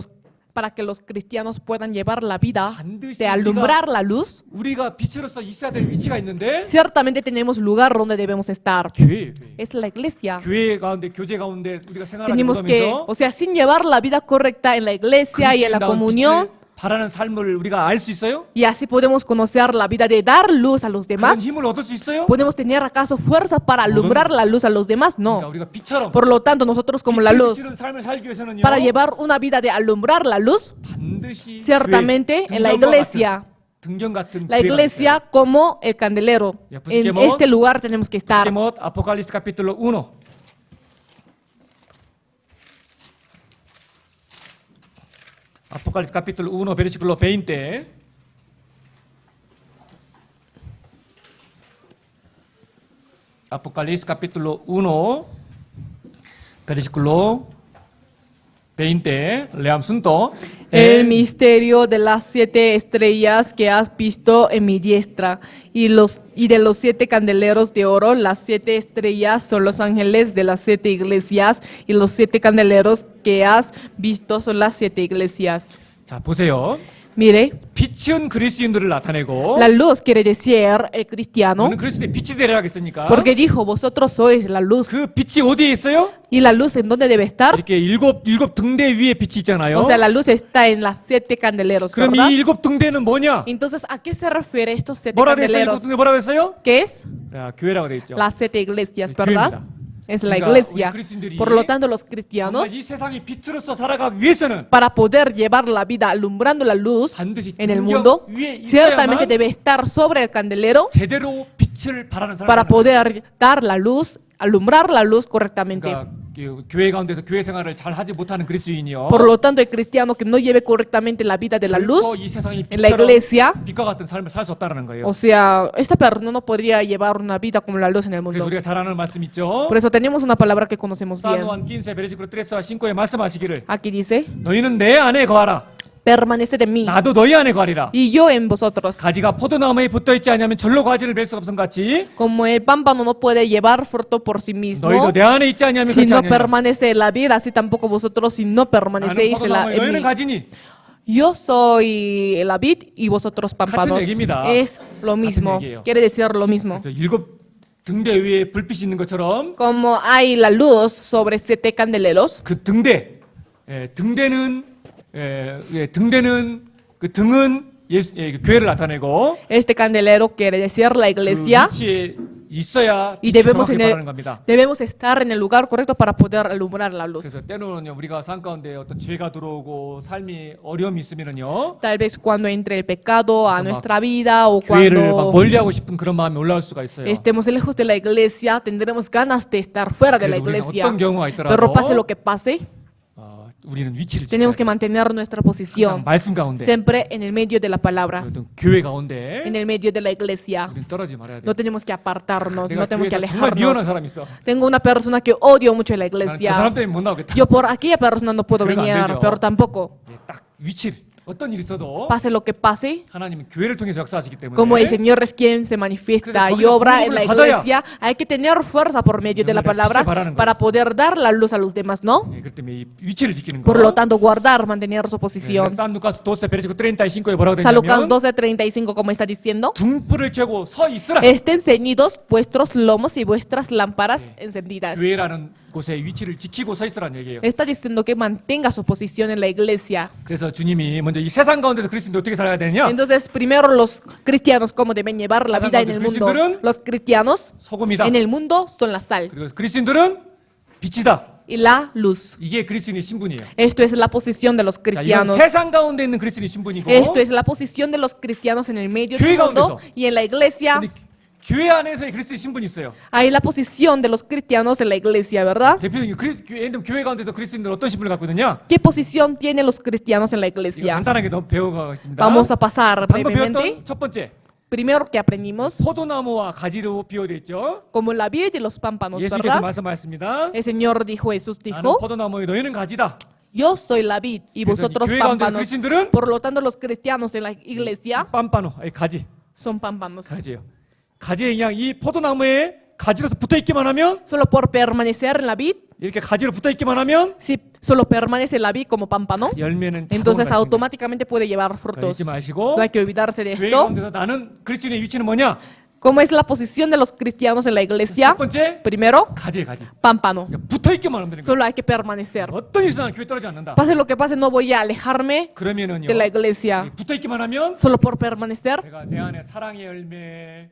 los cristianos puedan llevar la vida de alumbrar la luz, 우리가 빛으로서 있어야 될 위치가 있는데 ciertamente tenemos lugar donde debemos estar. 교회. Es la iglesia. 교회 가운데 교제 가운데 우리가 생활하는 Tenemos que, 거면서 o sea, sin llevar la vida correcta en la iglesia y en la comunión, 바라는 삶을 우리가 알 수 있어요? y así podemos conocer la vida de dar luz a los 그런 demás. 힘을 얻을 수 있어요? ¿Podemos tener acaso fuerza para alumbrar la luz a los demás? 그러니까 No. 우리가 빛처럼 Por lo tanto, nosotros como la 빛을 luz, 비추는 삶을 살기 위해서는요. para llevar una vida de alumbrar la luz, 반드시 ciertamente 교회, en la 등경과 iglesia, 등경 같은 La 교회가 iglesia como el candelero. Ya, pues, En busquemos. este lugar tenemos que estar. Busquemos Apocalipsis capítulo 1. Apocalipsis capítulo 1, versículo 20. Apocalipsis capítulo 1, versículo 20. Leamos juntos. El misterio de las 7 estrellas que has visto en mi diestra y de los 7 candeleros de oro, las 7 estrellas son los ángeles de las 7 iglesias y los 7 candeleros que has visto son las 7 iglesias. 자, 보세요. Mire, 빛은 그리스도인들을 나타내고 la luz quiere decir el cristiano, 너는 그리스도의 빛이 되리라 하겠습니까? porque dijo, vosotros sois la luz. 그 빛이 어디에 있어요? ¿Y la luz en dónde debe estar? 이렇게 일곱 등대 위에 빛이 있잖아요. O sea, la luz está en las 7 candeleros, 그럼 ¿verdad? 이 일곱 등대는 뭐냐? Entonces, ¿a qué se refiere estos 7 뭐라 돼 있어요? 일곱 candeleros? 등대 뭐라고 했어요? ¿Qué es? 야, 교회라고 돼 있죠. Las 7 iglesias, 네, ¿verdad? 교회입니다. Es la 그러니까 iglesia. 우리 그리스도인들이 Por lo tanto, los cristianos, 정말 이 세상의 빛으로서 살아가기 위해서는 para poder llevar la vida alumbrando la luz 반드시 en el 등경 mundo, 위에 ciertamente 있어야만 debe estar sobre el candelero 제대로 빛을 발하는 para 사람이 poder dar la luz, alumbrar la luz correctamente. 그러니까 그 교회 가운데서 교회 생활을 잘 하지 못하는 그리스도인이요. Por lo tanto, el cristiano que no lleve correctamente la vida de la luz 결코 이 세상의 en la 빛처럼 iglesia, 빛과 같은 삶을 살 수 없다는 거예요. o sea, esta persona no podría llevar una vida como la luz en el 그래서 mundo. 우리가 잘 아는 말씀 있죠. Por eso tenemos una palabra que conocemos bien. 사도한 15 베르시클로 3와 5에 말씀하시기를 Aquí dice, 너희는 내 안에 거하라. permanece de mí 나도 너희 안에 거하리라. y yo en vosotros. 가지가 포도나무에 붙어 있지 않으면 절로 과지를 맺을 수 없음 같이 Como el pámpano no puede llevar fruto por sí mismo, 너희도 내 안에 있지 않으면 si 그렇지 no 않느냐. permanece en la vida, así tampoco vosotros si no 나는 permanecéis 포도나무에 en 너희는 mí. 가지니. Yo soy la vid y vosotros pámpanos. 얘기입니다. Es lo mismo. 얘기예요. Quiere decir lo mismo. 그래서 일곱 등대 위에 불빛이 있는 것처럼 Como hay la luz sobre 7 candeleros, 그 등대, 등대는 그 등은 그 교회를 나타내고 este candelero quiere decir la 그 iglesia. 위치에 있어야 Y 빛이 debemos, 정확히 바라는 겁니다. debemos estar en el lugar correcto para poder alumbrar la luz. 그래서 때로는요 우리가 삶 가운데 어떤 죄가 들어오고 삶이 어려움이 있으면은요 Tal vez cuando entre el pecado a 막 nuestra vida o 교회를 막 cuando 멀리하고 싶은 그런 마음이 올라올 수가 있어요. estemos lejos de la iglesia, tendremos ganas de estar fuera de la 그래도 우리가 iglesia. 어떤 경우가 Pero 있더라도 pase lo que pase, 우리는 위치를 지켜야 tenemos que 돼요. mantener nuestra 항상 posición 말씀 가운데 siempre en el medio de la palabra, 어떤 교회 가운데 en el medio de la iglesia. 우리는 떨어지지 말아야 돼. No tenemos que apartarnos, 내가 no tenemos que 교회에서 정말 미워하는 alejarnos. 사람이 있어. Tengo una persona que odio mucho en la 나는 저 사람 iglesia. 때문에 못 나오겠다. Yo por aquella persona no puedo 그러면 안 venir, 되죠. pero tampoco. 딱 위치를 어떤 일이 있어도 Pase lo que pase, 하나님은 교회를 통해서 역사하시기 때문에 como el Señor es quien se manifiesta y 거기서 obra en la 공급을 받아야 iglesia, hay que tener fuerza por medio de la 영혼의 palabra 빛을 발하는 para 거예요. poder dar la luz a los demás, ¿no? 그렇기 때문에 이 위치를 지키는 거. Por lo tanto, guardar, mantener su posición. 산 루카스 12 베르시클로 35에 뭐라고 San Lucas 되냐면 12:35, como está diciendo, 등불을 켜고 서 있으라. estén ceñidos vuestros lomos y vuestras lámparas encendidas. 교회라는 곳에 위치를 지키고 서 있으라는 얘기예요. Está diciendo que mantenga su posición en la iglesia. 그래서 주님이 먼저 이 세상 가운데서 그리스도인들 어떻게 살아야 되냐? Entonces, primero los cristianos, cómo deben llevar la vida en el mundo. Los cristianos 소금이다. en el mundo son la sal 그리고 그리스도인들은 빛이다. y la luz. 이게 그리스도인의 신분이에요. Esto es la posición de los 자, 이건 cristianos. 세상 가운데 있는 그리스도인의 신분이고 Esto es la posición de los cristianos en el medio 교회 del mundo 가운데서. y en la iglesia. 근데 교회 안에서의 그리스도의 신분이 있어요. Hay la posición de los cristianos en la iglesia, ¿verdad? 대표적인 예를 들면 교회 가운데서 그리스도인들 어떤 신분을 갖고 있느냐? ¿Qué posición tienen los cristianos en la 이거 iglesia? 간단하게 더 배워가겠습니다. Vamos a pasar 방금 brevemente. 배웠던 첫 번째 Primero que aprendimos, 포도나무와 가지로 비유되어 있죠. como la vid y los pámpanos, 예수님께서 ¿verdad? 말씀하셨습니다. El Señor dijo, Jesús 나는 dijo, 포도나무에 너희는 가지다. yo soy la vid y 그래서 이 vosotros 교회 가운데 pámpanos. 그리스도인들은 Por lo tanto, los cristianos en la iglesia 빰빠노, 가지, son pámpanos. 가지예요. 가지에 그냥 이 포도나무에 가지로서 붙어 있기만 하면 Solo por permanecer en la vid, 이렇게 가지로 붙어 있기만 하면 si solo permanece la vid como pámpano, 열매는 entonces 자동으로 automáticamente puede llevar 맺습니다. frutos. 잊지 마시고 No hay que olvidarse de 교회 esto. 가운데서 나는 그리스도인의 위치는 뭐냐? ¿Cómo es la posición de los cristianos en la iglesia? 첫 번째 Primero, 가지. pámpano. 그러니까 붙어 있기만 하면 되는 거예요. Solo hay que permanecer. 어떤 일이나 교회 떨어지지 않는다. Pase lo que pase, no voy a alejarme 그러면은요 de la iglesia. 붙어 있기만 하면 Solo por permanecer, 내가 내 안에 사랑의 열매,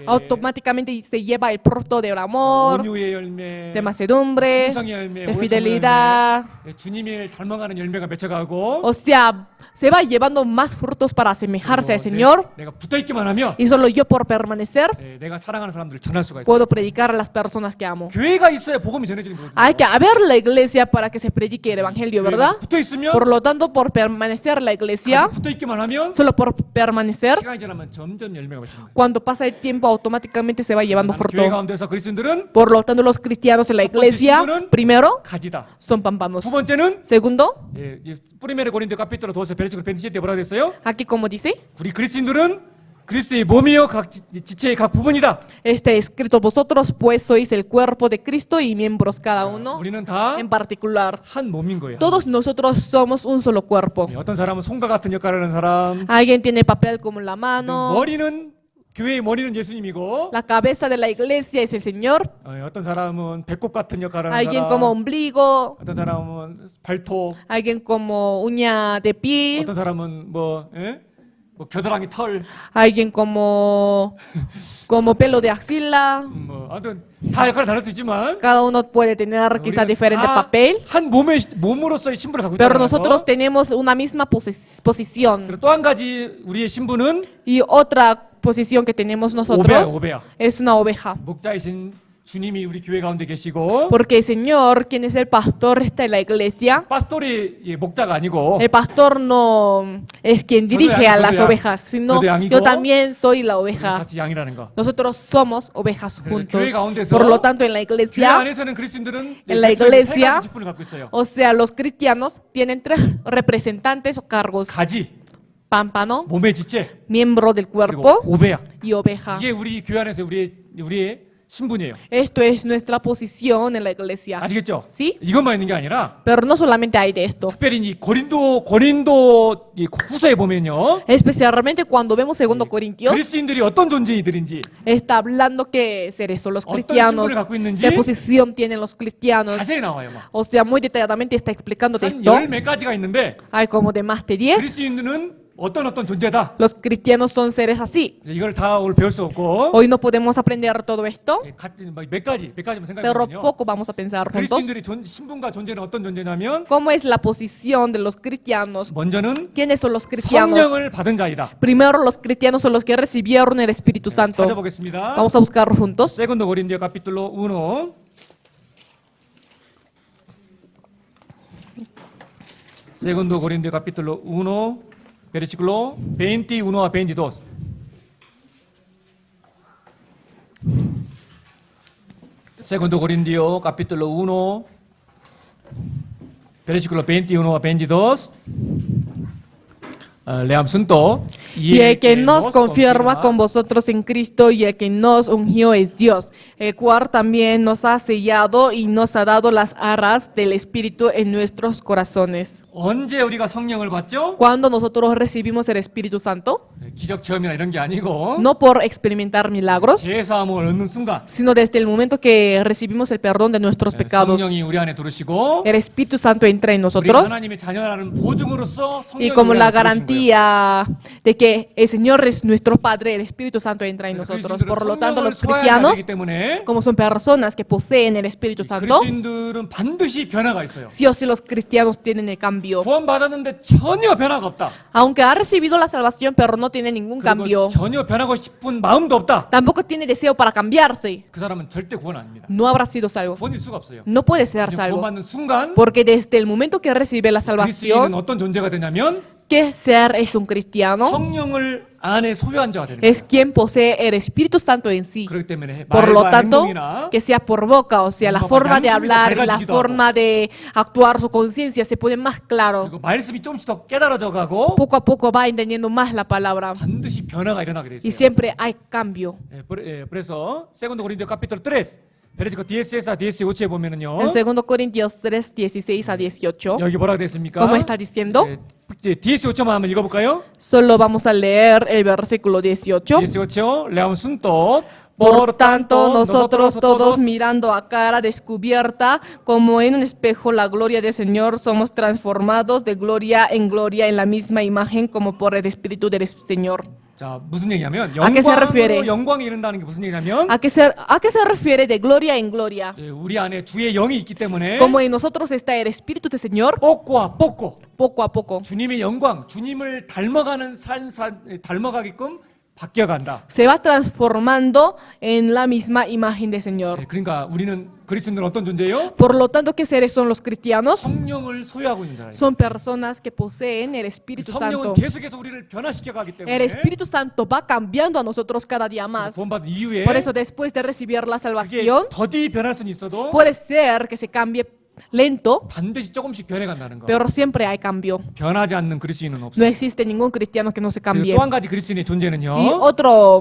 automáticamente se lleva el fruto del amor, 온유의 열매, de mansedumbre, 충성의 열매, de 오래 참는 fidelidad. 열매, 주님을 닮아가는 열매가 맺혀가고 O sea, se va llevando más frutos para asemejarse al Señor. 내가 붙어있기만 하면 Y solo yo por permanecer 내가 사랑하는 사람들을 전할 수가 있어요. puedo predicar a las personas que amo. 교회가 있어야 복음이 전해지는 거거든요. Hay que haber la iglesia para que se predique el evangelio, ¿verdad? 붙어있으면 Por lo tanto, por permanecer en la iglesia, 붙어있기만 하면 solo por permanecer, 시간이 지나면 점점 열매가 맺히는 거예요. cuando pasa el tiempo automáticamente se va llevando 교회 fruto. 가운데서 그리스도인들은 Por lo tanto, los cristianos en la iglesia, primero, 가지다. son pámpanos. 두 번째는 Segundo, 프리메르 고린도 카피토로 12 베르시클 27때 뭐라고 했어요? aquí como dice, 우리 그리스도인들은 그리스도의 몸이요 각 지체의 각 부분이다. está escrito, vosotros pues sois el cuerpo de Cristo y miembros cada uno 우리는 다 en particular. 한 몸인 거예요. Todos nosotros somos un solo cuerpo. 어떤 사람은 손과 같은 역할을 하는 사람, Alguien tiene papel como la mano, 머리는 교회의 머리는 예수님이고 la cabeza de la iglesia es el Señor, 어떤 사람은 배꼽 같은 역할을 하는 alguien 사람, como ombligo, 어떤 사람은 발톱, alguien como uña de pie, 어떤 사람은 뭐 겨드랑이 털, alguien como pelo de axila. 아무튼 다 역할을 다를 수 있지만 Cada uno puede tener quizá diferente papel, 한 몸으로서의 신분을 갖고 pero 있다는 nosotros 거. tenemos una misma posición. 그리고 또 한 가지 우리의 신분은 Y otra posición que tenemos nosotros 오베야. es una oveja. 목자이신 주님이 우리 교회 가운데 계시고 Porque el Señor, quien es el pastor, está en la iglesia. 파스토리 목자가 아니고 El pastor no es quien dirige a las ovejas, sino yo también soy la oveja. 같이 양이라는 거. Nosotros somos ovejas juntos. 교회 가운데서 Por lo tanto, en la 교회 iglesia, 안에서는 그리스도인들은 en la 세 iglesia, 가지 직분을 갖고 있어요. o sea, los cristianos tienen tres representantes o cargos: 가지, pámpano, 몸의 지체, miembro del 그리고 cuerpo 오베야. y oveja. 이게 우리 교회 안에서 우리의 신분이에요. Esto es nuestra posición en la iglesia. 아시겠죠? ¿Sí? 이것만 있는 게 아니라 Pero no solamente hay de esto. 특별히 이 고린도 이 후서에 보면요. Especialmente cuando vemos 2 Corintios, 그리스도인들이 어떤 존재이들인지 está hablando qué seres son los 어떤 cristianos, 신분을 갖고 있는지 qué posición tienen los cristianos. 자세히 나와요. 막. O sea, muy detalladamente está explicándote 한 esto. 열 몇 가지가 있는데 Hay como de más de 10. 그리스도인들은 어떤 존재다. Los cristianos son seres así. 이걸 다 오늘 배울 수 없고 Hoy no podemos aprender todo esto, 몇 가지만 생각해 pero 보면요. poco vamos a pensar juntos. 그리스도인들이 신분과 존재는 어떤 존재냐면 ¿Cómo es la posición de los cristianos? 먼저는 ¿Quiénes son los cristianos? 성령을 받은 자이다. Primero, los cristianos son los que recibieron el Espíritu Santo. 찾아보겠습니다. Vamos a buscarlo juntos. Segundo Corintios capítulo 1. Segundo Corintios capítulo 1, versículo 21 a 22. Segundo Corintios capítulo 1, versículo 21 a 22. Leamos juntos. Y el que nos confirma con vosotros en Cristo y el que nos ungió es Dios, el cual también nos ha sellado y nos ha dado las arras del Espíritu en nuestros corazones. 언제 우리가 성령을 받죠? Cuando nosotros recibimos el Espíritu Santo, 기적 체험이나 이런 게 아니고 no por experimentar milagros, 죄사함을 얻는 순간 sino desde el momento que recibimos el perdón de nuestros pecados. 성령이 우리 안에 들으시고 El Espíritu Santo entra en 우리 nosotros 하나님의 자녀라는 보증으로서 y 성령이 como 우리 la 안에 들으신 거예요. garantía de que el Señor es nuestro Padre, el Espíritu Santo entra en nosotros. Por lo tanto, los cristianos, 되기 때문에 como son personas que poseen el Espíritu Santo, 그리스도인들은 반드시 변화가 있어요. sí o sí los cristianos tienen el cambio. 구원 받았는데 전혀 변화가 없다. Aunque ha recibido la salvación, pero no tiene ningún 그리고 cambio. 전혀 변하고 싶은 마음도 없다. Tampoco tiene deseo para cambiarse. 그 사람은 절대 구원 아닙니다. No habrá sido salvo. 구원일 수가 없어요. No puede ser 구원 salvo. 받는 순간 Porque desde el momento que recibe la 그리스도인은 salvación, 어떤 존재가 되냐면 ¿qué ser es un cristiano? 성령을 안에 소유한 자가 되는 Es 거예요. quien posee el Espíritu Santo en sí. 그렇기 때문에 Por lo 말과 tanto, 행동이나 que sea por boca, o sea, la 뭔가 forma de 양심이 더 hablar y la 밝아지기도 forma de actuar, su conciencia se pone más claro. 그리고 말씀이 조금씩 더 깨달아져 가고 Poco a poco va entendiendo más la palabra 반드시 변화가 일어나게 돼 y 있어요. siempre hay cambio. 그래서 세컨드 고린도 카피톨 3 베르시코 16 a 18에 보면은요. En 2 Corintios 3, 16 a 18, 여기 뭐라고 되어 있습니까? ¿cómo está diciendo? 18만 한번 읽어 볼까요? Solo vamos a leer el versículo 18. 18 leamos juntos. Por tanto, nosotros todos mirando a cara descubierta, como en un espejo la gloria del Señor, somos transformados de gloria en la misma imagen como por el Espíritu del Señor. 자, 무슨 얘기냐면 ¿A qué se refiere? 영광으로 영광에 이른다는 게 무슨 얘기냐면 ¿A qué se refiere de gloria en gloria? 예, 우리 안에 주의 영이 있기 때문에 Como en nosotros está el Espíritu del Señor, 뽑고와 뽑고 poco a poco 주님의 영광, 주님을 닮아가는 닮아가게끔 바뀌어간다. se va transformando en la misma imagen del Señor. 예, 그러니까 우리는 그리스도인들은 어떤 존재예요? Por lo tanto, ¿qué seres son los cristianos? 성령을 소유하고 있는 자예요. Son personas que poseen el Espíritu 성령은 Santo. 계속해서 우리를 변화시켜 가기 El 때문에 Espíritu Santo va cambiando a nosotros cada día más. 구원받은 이후에 Por eso, después de recibir la 그게 salvación, 더디 변할 수는 있어도 puede ser que se cambie lento, 반드시 조금씩 변해간다는 거. pero siempre hay cambio. 변하지 않는 그리스도인은 없어요. No existe ningún cristiano que no se cambie. 또 한 가지 그리스도인의 존재는요. Y otro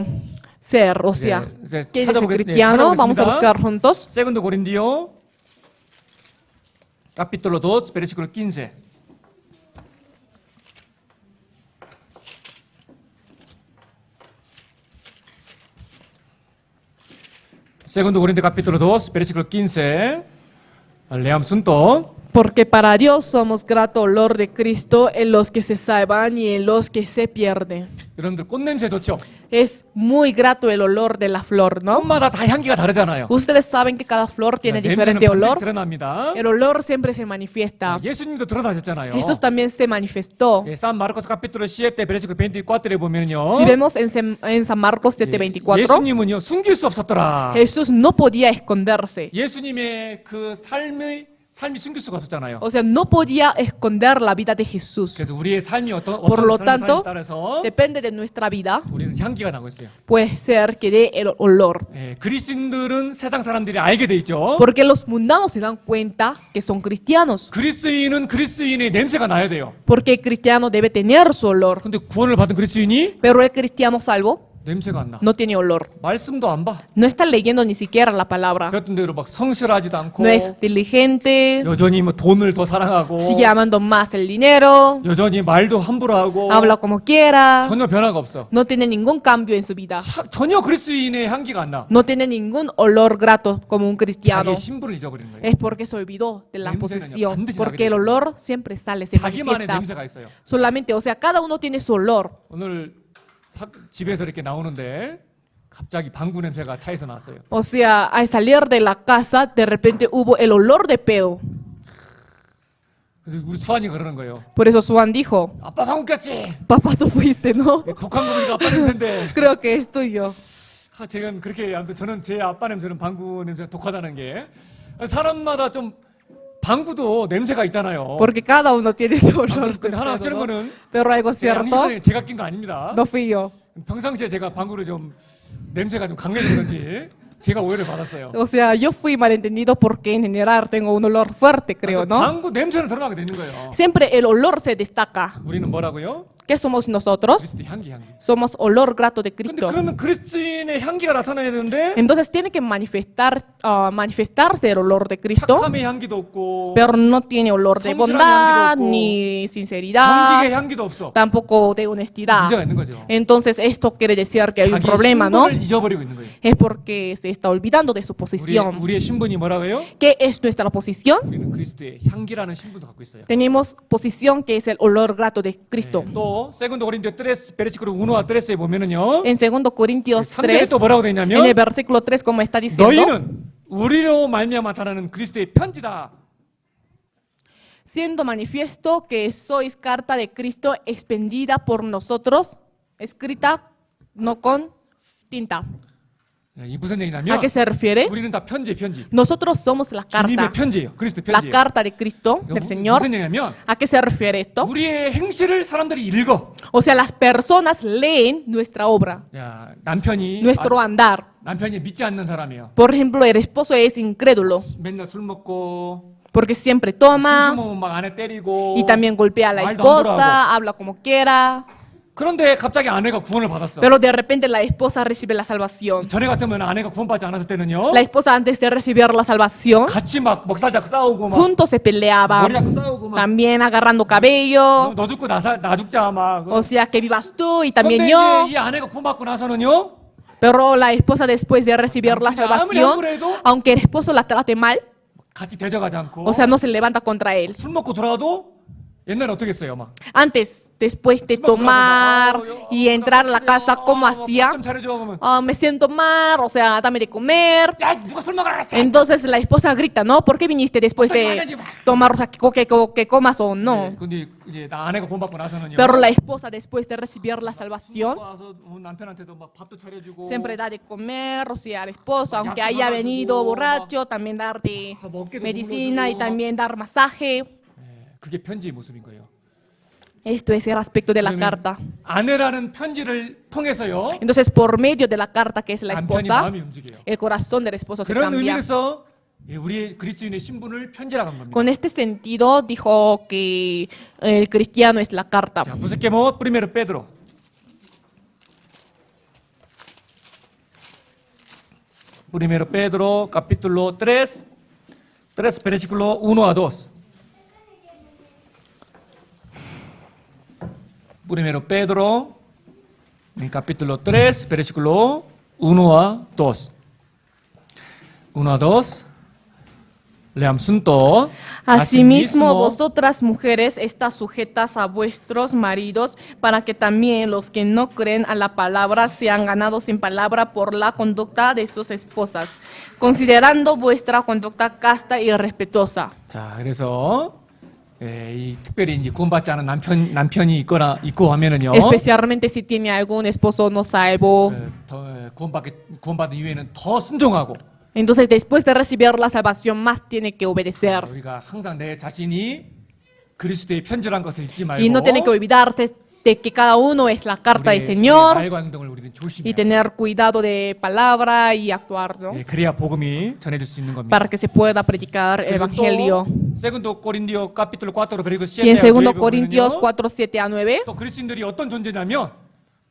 ser, o sea, 이제 ¿quién es el 찾아보겠- cristiano? Vamos a 찾아보겠습니다. buscar juntos. Segundo Corintios, capítulo 2, versículo 15. Segundo Corintios capítulo 2, versículo 15. Leamos juntos. Porque para Dios somos grato olor de Cristo en los que se salvan y en los que se pierden. 여러분들 꽃냄새 좋죠? Es muy grato el olor de la flor, ¿no? 꽃마다 다 향기가 다르잖아요. Ustedes saben que cada flor tiene 냄새는 diferente 반드시 olor. 드러납니다. El olor siempre se manifiesta. 예수님도 드러나셨잖아요. Jesús también se manifestó. 예, 산 마르코스 capítulo 7 versículo 24에 보면요. Si vemos en San Marcos 7:24, 예수님은요 숨길 수 없었더라. Jesús no podía esconderse. 예수님의 그 삶이 숨길 수가 없었잖아요. O sea, no podía esconder la vida de Jesús. 그래서 우리의 삶이 어떤 Por lo 삶의 tanto, 따라서 depende de nuestra vida, 우리는 향기가 나고 있어요. puede ser que dé el olor. 예, 그리스도인들은 세상 사람들이 알게 돼 있죠. Porque los mundanos se dan cuenta que son cristianos. 그리스도인은 그리스도인의 냄새가 나야 돼요. Porque el cristiano debe tener su olor. 근데 구원을 받은 그리스도인이 Pero el cristiano salvo 냄새가 안 나. no tiene olor. 말씀도 안 봐. No está leyendo ni siquiera la palabra. 배웠던 대로 막 성실하지도 않고 No es diligente. 여전히 뭐 돈을 더 사랑하고 Sigue amando más el dinero. 여전히 말도 함부로 하고 Habla como quiera. 전혀 변화가 없어. No tiene ningún cambio en su vida. 전혀 그리스도인의 향기가 안 나. No tiene ningún olor grato como un cristiano. 자기의 신분을 잊어버리는 거예요. Es porque se olvidó de la 냄새는요, posesión. 반드시 Porque el 나게 olor siempre sale, se 자기만의 manifiesta. 냄새가 있어요. Solamente, o sea, cada uno tiene su olor. 오늘 집에서 이렇게 나오는데 갑자기 방구 냄새가 차에서 났어요. O sea, al salir de la casa, de repente hubo el olor de pedo. 그래서 우리 수환이 그러는 거예요. Por eso Suan dijo, 아빠 방구 꼈지? papá, tú fuiste, ¿no? 독한 거 보니까 아빠 냄새인데. Creo que es tuyo. 제가 그렇게 아무튼 저는 제 아빠 냄새는 방구 냄새가 독하다는 게 사람마다 좀 방구도 냄새가 있잖아요. Porque cada uno tiene su olor. de 근데 하나 pedo, 확실한 ¿no? 거는 Pero algo 제가 cierto, 양심상에 제가 낀 거 아닙니다. no fui yo. 평상시에 제가 방구를 좀 냄새가 좀 강해서 그런지 제가 오해를 받았어요. O sea, yo fui malentendido porque en general tengo un olor fuerte, creo, ¿no? 방구 냄새는 드러나게 되는 거예요. Siempre el olor se destaca. 우리는 뭐라고요? ¿Qué somos nosotros? 그리스도 향기. Somos olor grato de 근데 Cristo. 그러면 그리스도인의 향기가 나타나야 되는데 Entonces tiene que manifestarse el olor de Cristo, 착함의 향기도 없고 pero no tiene olor de 성실한 bondad, 향기도 없고, ni sinceridad, 정직의 향기도 없어. tampoco de honestidad. 문제가 있는 거죠. Entonces esto quiere decir que hay un 자기 problema, ¿no? 신분을 잊어버리고 있는 거예요. Es porque se está olvidando de su posición. 우리의 신분이 뭐라고요? ¿Qué es nuestra posición? 우리는 그리스도의 향기라는 신분도 갖고 있어요. Tenemos posición que es el olor grato de Cristo. 네, 또 세컨드 고린도 3 베르시크로 1와 3에 보면은요. En 2 Corintios 3절에 3, 또 뭐라고 돼 en el 있냐면 versículo 3, como está diciendo, 너희는 우리로 말미암아 나타나는 그리스도의 편지다. siendo manifiesto que sois carta de Cristo expendida por nosotros, escrita no con tinta. 이 무슨 ¿A 얘기냐면 qué se refiere? 우리는 다 편지. Nosotros somos la 주님의 carta, 편지예요. 그리스도 la 편지예요. carta de Cristo, del Señor. 무슨 얘기냐면 ¿A qué se refiere esto? 우리의 행실을 사람들이 읽어. O sea, las personas leen nuestra obra, 야, 남편이 nuestro andar. 남편이 믿지 않는 사람이에요. Por ejemplo, el esposo es incrédulo 맨날 술 먹고 porque siempre toma 심심하면 막 아내 때리고 y también golpea a la 말도 함부로 하고. esposa, habla como quiera. 그런데 갑자기 아내가 구원을 받았어. Pero de repente la esposa recibe la salvación. 전에 같으면 아내가 구원받지 않았을 때는요. La esposa antes de recibir la salvación, 같이 막 먹살 잡고 싸우고 막 juntos se peleaban, 머리 잡고 싸우고 막 también agarrando cabello. 너 죽고 나 죽자 막. O sea, que vivas tú y 근데 también 이제 yo. 이 아내가 구원받고 나서는요. Pero la esposa después de recibir la salvación, aunque el esposo la trate mal, 같이 대적하지 않고 o sea, no se levanta contra él. 술 먹고 돌아와도 옛날에 어떻게 했어요, 막? Antes, después de tomar y entrar a la casa, ¿cómo hacía? 좀 차려줘 그러면. Me siento mal, o sea, dame de comer. 야, 누가 술 먹으라 그랬어? Entonces la esposa grita, ¿no? ¿Por qué viniste después de tomar, o sea, que comas o no? 근데 이제 나 아내가 구원받고 나서는요. Pero la esposa, después de recibir la salvación, 와서 남편한테도 막 밥도 차려주고. siempre da de comer, o sea, al esposo, aunque haya venido borracho, también dar de medicina y también dar masaje. 그게 편지의 모습인 거예요. Esto es el aspecto de la 그러면 carta. 아내라는 편지를 통해서요. Entonces, por medio de la carta que es la 남편이 esposa, 마음이 움직여요. el corazón del esposo se 그런 cambia. 의미에서 우리의 그리스도인의 신분을 편지라고 한 겁니다. Con este sentido, dijo que el cristiano es la carta. 자, busquemos primero Pedro. Primero Pedro, capítulo 3, versículo 1 a 2. Primero Pedro, en capítulo 3, versículo 1 a 2. 1 a 2. Leamos juntos. Asimismo, vosotras mujeres, estás sujetas a vuestros maridos, para que también los que no creen a la palabra sean ganados sin palabra por la conducta de sus esposas, considerando vuestra conducta casta y respetuosa. 자, 그래서 이 특별히 이제 구원받지 않은 남편이 있고 하면은요. Especialmente si tiene algún esposo no salvo. 구원받은 이후에는 더 순종하고. Entonces, después de recibir la salvación, más tiene que obedecer. 우리가 항상 내 자신이 그리스도의 편지란 것을 잊지 말고. Y no tiene que olvidarse de que cada uno es la carta del 우리의 Señor. 말과 행동을 우리는 조심해야 Y tener cuidado de palabra y actuar, ¿no? 그래야 복음이 전해질 수 있는 겁니다. Para que se pueda predicar el Evangelio. segundo Corintios capítulo 4 versículo 7 Y en 2 Corintios 4, 7 a 9. 또 그리스도인들이 어떤 존재냐면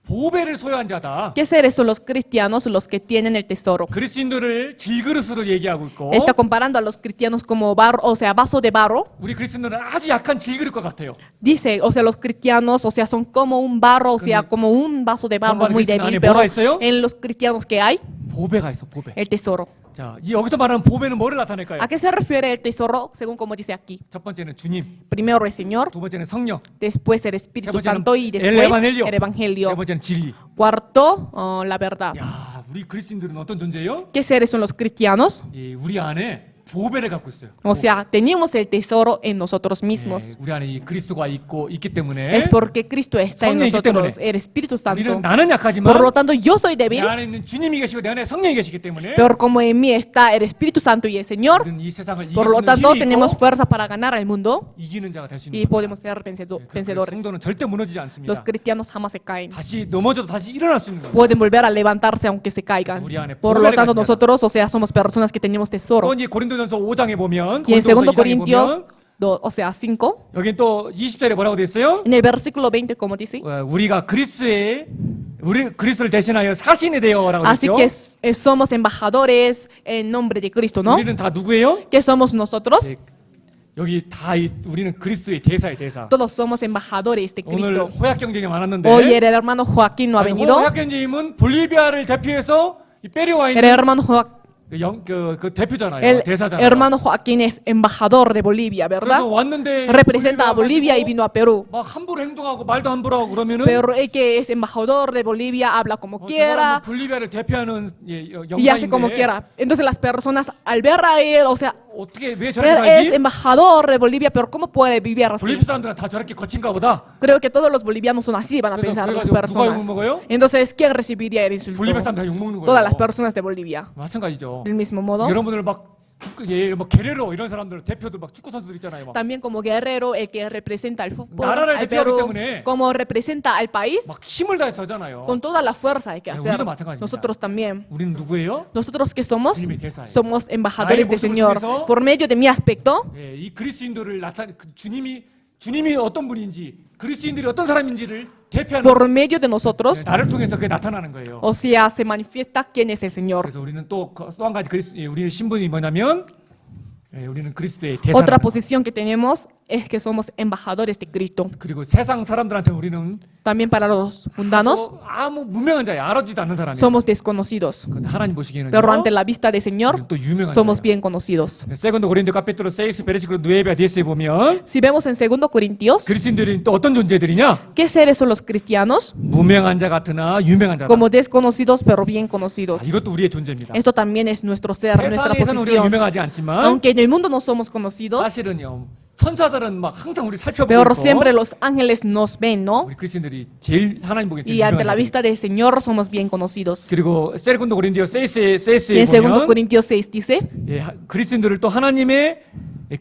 보배를 소유한 자다. ¿Qué seres son los cristianos? Los que tienen el tesoro. 그리스도인들을 질그릇으로 얘기하고 있고 Está comparando a los cristianos como barro, o sea, vaso de barro. 우리 그리스도인들은 아주 약한 질그릇 것 같아요. Dice, o sea, los cristianos, o sea, son como un barro, o sea, como un vaso de barro 정말 muy 그리스도 débil. 안에 Pero 뭐가 있어요? en los cristianos que hay, 보배가 있어, 보배. el tesoro. 자, 이 여기서 말하는 보배는 뭐를 나타낼까요? ¿A qué se refiere el tesoro? Según como dice aquí. 첫 번째는 주님, Primero el Señor, 두 번째는 성령, después el 세 Espíritu 번째는 Santo y después el evangelio, el Evangelio. 네 번째는 진리. Cuarto, la verdad. 야, 우리 그리스도인들은 어떤 존재예요? ¿Qué seres son los cristianos? 우리 안에 보배를 갖고 있어요. O sea, tenemos el tesoro en nosotros mismos. 우리 안에 이 그리스도가 있기 때문에 Es porque Cristo está en 성령이기 nosotros, 때문에. el Espíritu Santo. 우리는 나는 약하지만 Por lo tanto, yo soy 내 débil, 안에 있는 주님이 계시고 내 안에 성령이 계시기 때문에 pero como en mí está el Espíritu Santo y el Señor, 우리는 이 세상을 이길 por 수 lo 있는 tanto, 힘이 tenemos 있고 fuerza para ganar al mundo 이기는 자가 될 수 y 있는 podemos 겁니다. ser 그래서 vencedores. 성도는 절대 무너지지 않습니다. Los cristianos jamás se caen. 다시 넘어져도 다시 일어날 수 있는 겁니다. Pueden volver a levantarse aunque se caigan. Por lo tanto, nosotros, o sea, somos personas que tenemos 또 tesoro. 이제 고린도전서 5장에 보면 Y en 2 고린도전서 2장에 Corintios, 보면 o sea, 5, 여긴 또 20절에 뭐라고 돼 있어요? en el versículo 20, como dice. 우리가 우리 그리스도를 대신하여 사신이 되어라고 Así 했죠. que somos embajadores en nombre de Cristo, ¿no? 우리는 다 누구예요? ¿Qué somos nosotros? 여기 다 우리는 그리스도의 대사의 대사. Todos somos embajadores de 오늘 Cristo. 호약 경쟁이 많았는데 Hoy el hermano Joaquín no ha venido. 호약 경쟁님은 볼리비아를 대표해서 이 페루와 El 있는 hermano, 그 대표잖아요. el 대사잖아요. hermano Joaquín es embajador de Bolivia, 그래서 ¿verdad? 왔는데 Representa a Bolivia y vino a Perú. 막 함부로 행동하고 말도 함부로 하고 그러면은 Pero el que es embajador de Bolivia habla como quiera 볼리비아를 대표하는 y hace como 영광인데 quiera. Entonces las personas al ver a él, o sea, 어떻게 왜 él 저렇게 es 살지? embajador de Bolivia, pero ¿cómo puede vivir así? 볼리비아 사람들은 다 저렇게 거친가 보다. Creo que todos los bolivianos son así, van a 그래서 pensar las 그래가지고 누가 personas. 욕먹어요? Entonces, ¿quién recibiría el insulto? 볼리비아 사람 다 욕먹는 거예요. Todas las personas de Bolivia. 마찬가지죠. Del mismo modo, 여러분들 막 게레로 이런 사람들 대표들 막 축구 선수들 있잖아요. 막, también como guerrero, el que representa al fútbol, 나라를 al 대표하기 Perú, 때문에 como representa al país, 막 힘을 다해서 하잖아요. con toda la fuerza hay que 네, hacer. 우리도 마찬가지입니다. Nosotros también. 우리는 누구예요? ¿Nosotros qué somos? 주님의 대사예요. Somos embajadores 나의 del 모습을 Señor. 통해서 Por medio de mi aspecto, 이 그리스도인들을 주님이 어떤 분인지 그리스도인들이 어떤 사람인지를 대표하는 por medio de nosotros, 나를 통해서 그게 나타나는 거예요. o sea, se manifiesta quién es el Señor. 그래서 우리는 또 한 가지 우리의 신분이 뭐냐면 우리는 그리스도의 Otra 대사라는 posición que tenemos es que somos embajadores de Cristo. 그리고 세상 사람들한테 우리는 También para los mundanos 아무 무명한 자야, 알아주지도 않는 사람이에요. somos desconocidos. 근데 하나님 보시기에는 Pero ante la vista del Señor 또 유명한 somos 자예요. bien conocidos. 세컨드 고린도 카피톨로 6 베르시클로 9에 디에스에 보면 Si vemos en 2 Corintios, 그리스도인들이 또 어떤 존재들이냐? ¿qué seres son los cristianos? 무명한 자 같으나 유명한 자다. Como desconocidos pero bien conocidos. 이것도 우리의 존재입니다. Esto también es nuestro ser, nuestra 세상에서는 우리가 posición. 유명하지 않지만 Aunque en el mundo no somos conocidos, 사실은요. 천사들은 막 항상 우리 살펴보고 pero 있고 siempre los ángeles nos ven, ¿no? 우리 그리스도인들이 제일 하나님 보기에 제일 Y ante la 유명한 자들. vista del Señor somos bien conocidos. 그리고 세컨드 고린도 6에 Y en 2 보면 Corintios 6 dice, 그리스도인들을 또 하나님의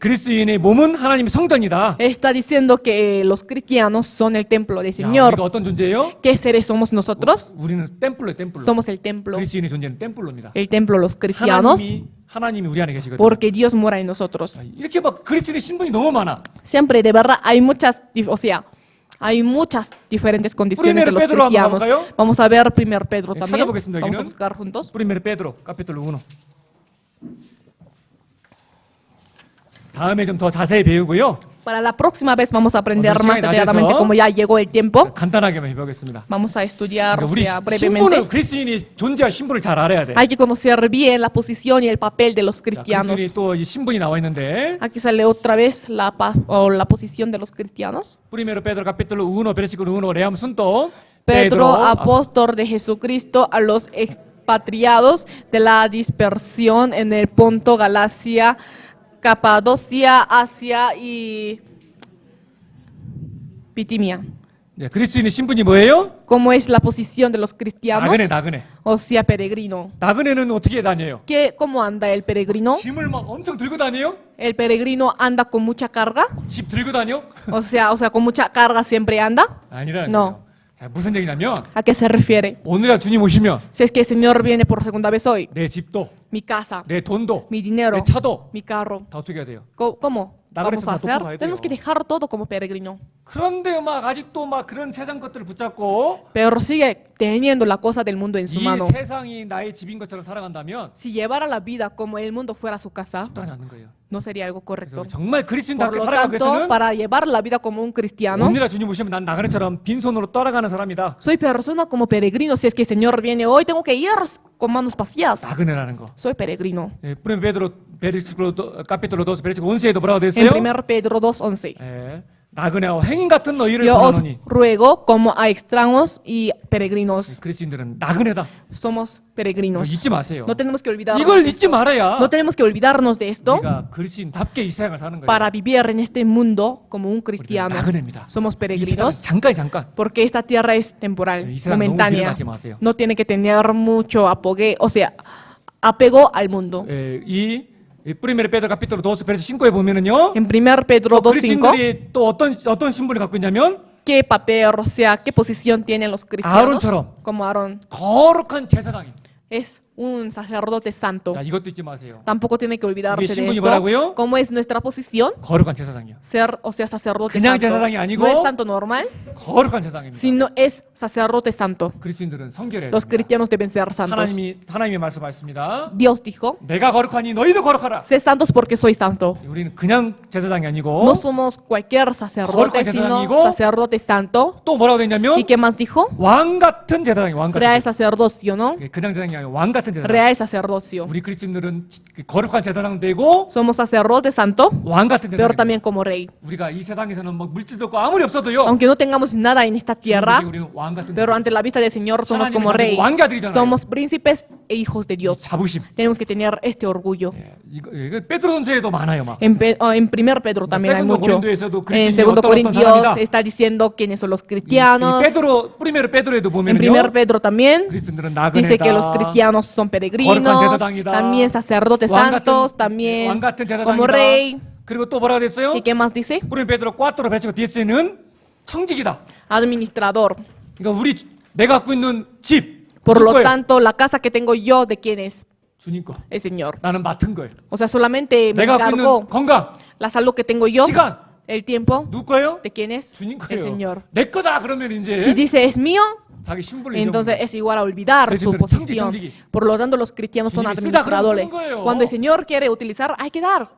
그리스도인의 몸은 하나님의 성전이다. está diciendo que los cristianos son el templo del 야, Señor. 우리가 어떤 존재예요? ¿Qué seres somos nosotros? 우리는 템플로예요, 템플로. Somos el templo. 그리스도인의 존재는 템플로입니다. El templo, los cristianos, 하나님이 우리 안에 계시거든요. porque Dios mora en nosotros. 이렇게 막 그리스도인의 신분이 너무 많아. Siempre, de verdad, hay muchas, o sea, hay muchas diferentes condiciones de los Pedro 한번 cristianos. 가볼까요? Vamos a ver 1 Pedro 네, también. 찾아보겠습니다, Vamos a 여기는. buscar juntos. 프리메르 베드로 카피톨로 1. 다음에 좀 더 자세히 배우고요. Para la próxima vez vamos a aprender Bueno, más sí, detalladamente gracias. como ya llegó el tiempo. 간단하게만 해보겠습니다. Vamos a estudiar, 그러니까 o 우리 sea, 신분을 brevemente. 그리스도인이 존재와 신분을 잘 알아야 돼. Hay que conocer bien la posición y el papel de los 자, cristianos. 그리스도인이 또 이 신분이 나와 있는데 Aquí sale otra vez la posición de los cristianos. 프리메르 베드로 카피톨로 1 베르시클로 1 레암 순도 Pedro, apóstol de Jesucristo, a los expatriados de la dispersión en el Ponto, Galacia, Capadocia, Asia y Bitinia. 네, 그리스도인의 신분이 뭐예요? ¿Cómo es la posición de los cristianos? 나그네. O sea, peregrino. 나그네는 어떻게 다녀요? ¿Cómo anda el peregrino? 짐을 막 엄청 들고 다녀요? El peregrino anda con mucha carga. 집 들고 다녀? O sea, con mucha carga siempre anda. 아니라는 No. 거예요. 자, 무슨 얘기냐면 ¿A qué se refiere? 오늘날 주님 오시면 Si es que el Señor viene por segunda vez hoy, 내 집도 mi casa, 내 돈도 mi dinero, 내 차도 mi carro, 다 어떻게 해야 돼요? ¿cómo vamos a 나그네처럼 다 놓고 가야 hacer? Tenemos que 돼요. dejar todo como peregrino. 그런데 막 아직도 막 그런 세상 것들을 붙잡고 Pero sigue teniendo la cosa del mundo en su 이 mano. 세상이 나의 집인 것처럼 살아간다면 Si llevara la vida como el mundo fuera su casa, 적당하지 않는 거예요. no sería algo 그래서 correcto. 우리 정말 Por 그리스도인답게 lo 살아가기 tanto, 위해서는 para llevar la vida como un cristiano, 오늘날 주님 오시면 난 나그네처럼 빈손으로 떠나가는 사람이다. soy persona como peregrino. Si es que el Señor viene hoy, tengo que ir con manos vacías. 나그네라는 거. Soy peregrino. 예, 프레 베드로 베르시클로 카피톨로 2 베르시클로 11에도 뭐라고 돼 En 있어요? 1 Pedro 2:11. 예, 나그네와 행인 같은 너희를 Yo os 권하노니 ruego como a extraños y peregrinos. 그리스도인들은 나그네다. Somos 이거 peregrinos. 잊지 마세요. No tenemos que olvidarnos. 이걸 de 잊지 esto. 말아야 No tenemos que olvidarnos de esto 우리가 그리스도인답게 이 세상을 사는 거예요. para vivir en este mundo como un 우리는 cristiano. 나그네입니다. Somos 이 세상은 peregrinos 잠깐. porque esta tierra es temporal, 이 세상 너무 momentánea. 비교하지 마세요. No tiene que tener mucho apego al mundo. 예, 이 프리메르 베드로 카피톨로 2 베르시 5에 보면은요. En 1 Pedro 또 2:5, 그리스도인들이 또 어떤 신분을 갖고 있냐면 ¿qué papel, o sea, qué posición tienen los cristianos? 아론처럼. Como Aarón. 거룩한 제사장이. Es un sacerdote santo. 자, 이것도 잊지 마세요. Tampoco tiene que olvidarse 이게 de 신분이 esto. 뭐라고요? ¿Cómo es nuestra posición? 거룩한 제사장이요. Ser, o sea, sacerdote 그냥 santo. 제사장이 아니고 No es santo normal, 거룩한 제사장입니다. sino es sacerdote santo. 그리스도인들은 성결해야 Los 됩니다. cristianos deben ser santos. 하나님이 말씀하셨습니다. Dios dijo, 내가 거룩하니 너희도 거룩하라. sé santos porque soy santo. 우리는 그냥 제사장이 아니고 No somos cualquier sacerdote, 거룩한 sino 제사장이고, sacerdote santo. 또 뭐라고 되냐면 ¿Y qué más dijo? 왕 같은 제사장이 왕 같은 Real 제사장. sacerdocio, ¿no? 그냥 제사장이 아니고 왕 같은 제사장. Real sacerdocio. 우리 그리스도인들은 거룩한 제사장 되고 Somos sacerdote santo, 왕 같은 pero 제사장. también como rey. 우리가 이 세상에서는 뭐 물질도 없고 아무리 없어도요. Aunque no tengamos nada en esta tierra, 우리는 왕 같은 pero ante la vista del Señor somos 하나님의 como 자녀고 rey. 왕자들이잖아요. Somos príncipes e hijos de Dios. 자부심. Tenemos que tener este orgullo. 예, 이거 베드로전서에도 많아요, 막. En 1 Pedro también hay segundo mucho. Corintios에도 En 그리스도인이 2 어떤 Corintios 사람이다. está diciendo quiénes son los 이 cristianos. 프리메르 베드로에도 En 보면요. 1 Pedro también 그리스도인들은 dice que los 나그네다. cristianos son peregrinos, 거룩한 제사장이다. también sacerdotes 왕 santos, 왕 también 같은 como 제사장이다. rey. 그리고 또 뭐라고 됐어요? ¿Y qué más dice? 프리메르 베드로 4 베르시고 디에스는 청직이다. Administrador. 그러니까 내가 갖고 있는 집 Por 누구 lo 거예요? tanto, la casa que tengo yo, ¿de quién es? 주님 거. El Señor. 나는 맡은 거예요. O sea, solamente me 내가 갖고 encargo 있는 건강 la salud que tengo yo, 시간 el tiempo, 누구 거예요? ¿de quién es? 주님 El 거예요. Señor. 내 거다 그러면 이제 Si dice es mío, 자기 신분을 entonces 잊어버려. es igual a olvidar su 그래서 posición. 청지. Por lo tanto, los cristianos son 주님이 쓰자 그러면 administradores. 쓰는 거예요. Cuando el Señor quiere utilizar, hay que dar.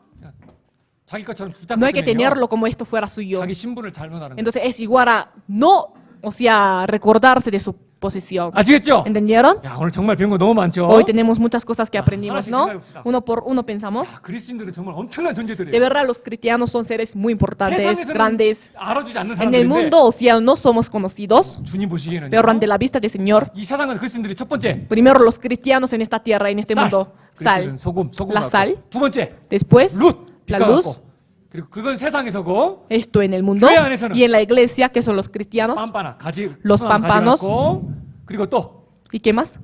자기 것처럼 No hay que 붙잡고 tenerlo 있으면요. como esto fuera suyo. 자기 신분을 잘못하는 거예요. Entonces es igual a no, o sea, recordarse de su posición. 아시겠죠? ¿Entendieron? 야, 오늘 정말 배운 거 너무 많죠? Hoy tenemos muchas cosas que aprendimos, 하나씩 ¿no? 생각해봅시다. Uno por uno pensamos. 야, 그리스인들은 정말 엄청난 존재들이에요. De verdad, los cristianos son seres muy importantes, 세상에서는 grandes. 알아주지 않는 En el 사람들인데 mundo, o sea, no somos conocidos, 주님 보시기에는 pero ante la vista del Señor, 이 세상은 그리스인들이 첫 번째 primero los cristianos en esta tierra, en este 쌀, mundo, 그리스인은 sal. 소금 La 같고. sal. 두 번째 Después, 룻, la 빛과 luz, 같고. 그리고 그건 세상에서고 esto en el mundo, 교회 안에서는 y en la iglesia, que son los cristianos, 빰빠나 가지 Los 풍성한 pámpanos. 가지 같고 그리고 또 ¿y qué más?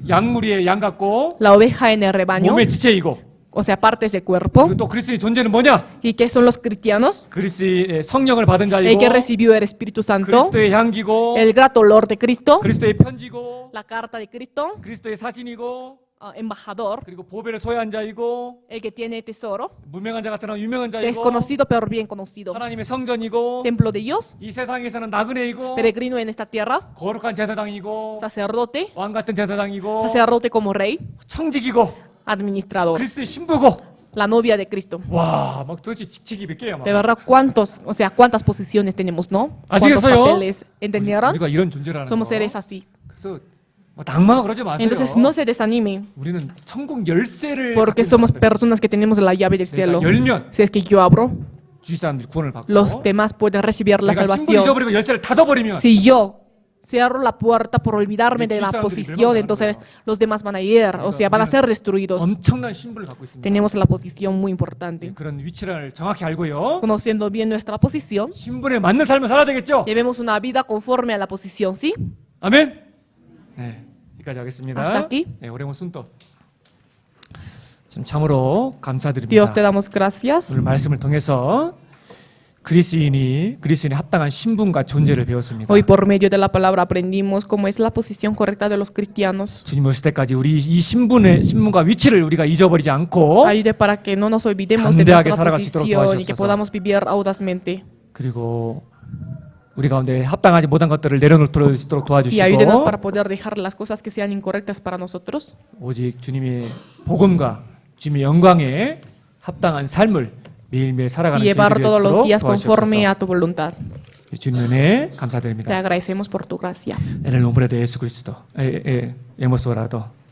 양무리의 양 같고 La oveja en el rebaño, 몸의 지체이고 o sea, partes del cuerpo. 그리고 또 그리스도의 존재는 뭐냐? ¿Y qué son los cristianos? 그리스도의 성령을 받은 El 자이고 que recibió el Espíritu Santo, 그리스도의 향기고 el grato olor de Cristo, 그리스도의 편지고 la carta de Cristo, 그리스도의 사신이고 embajador, 그리고 보배를 소유한 자이고 el que tiene tesoro, 무명한 자 같으나 유명한 자이고 desconocido pero bien conocido, 하나님의 성전이고 templo de Dios, 이 세상에서는 나그네이고 peregrino en esta tierra, 거룩한 제사장이고 sacerdote, 왕 같은 제사장이고 sacerdote como rey, 청직이고 administrador, 그리스도의 신부고 la novia de Cristo. 와 막 도대체 직책이 몇 개야 막 De verdad, ¿cuántos, o sea, cuántas posiciones tenemos, no? ¿Cuántos 아시겠어요? papeles? ¿Entendieron? 우리가 이런 존재라는 Somos 거 seres así. 그래서 뭐 낭망 그러지 마세요. Entonces, no se desanimen, 우리는 천국 열쇠를 porque 갖고 somos 있는 personas que tenemos la llave del 내가 cielo. 열면 Si es que yo abro, 주위 사람들이 구원을 받고 los demás pueden recibir la 내가 신분 salvación. 잊어버리고 열쇠를 닫아버리면 Si yo cierro la puerta por olvidarme de la 사람들이 posición, 멸망당하는 entonces 거예요. los demás van a ir, o sea, van a ser destruidos. 엄청난 신분을 갖고 있습니다. Tenemos la posición muy importante. 그런 위치를 정확히 알고요. Conociendo bien nuestra posición, 신분에 맞는 삶을 살아야 되겠죠. llevemos una vida conforme a la posición, ¿sí? 아멘. 네, 여기까지 하겠습니다. Hasta aquí. 네, 오래온 순도. 좀 참으로 감사드립니다. Dios, te damos gracias. 오늘 말씀을 통해서 그리스인이 합당한 신분과 존재를 배웠습니다. Hoy por medio de la palabra aprendimos cómo es la posición correcta de los cristianos. 주님 오실 때까지 우리 이 신분과 위치를 우리가 잊어버리지 않고 Ayude para que no nos olvidemos de 담대하게 nuestra 살아갈 수 있도록 posición y que 도와주옵소서. podamos vivir audazmente. 그리고 우리 가운데 합당하지 못한 것들을 내려놓도록 Y ayúdenos 도와주시고 para poder dejar las cosas que sean incorrectas para nosotros. 오직 주님의 복음과 주님의 영광에 합당한 삶을 매일매일 살아가는 Y llevar 저희들이 todos los 되도록 días conforme 도와주옵소서. a tu voluntad. 주님 은혜 Te 감사드립니다. agradecemos por tu gracia. En el nombre de Jesucristo hemos orado.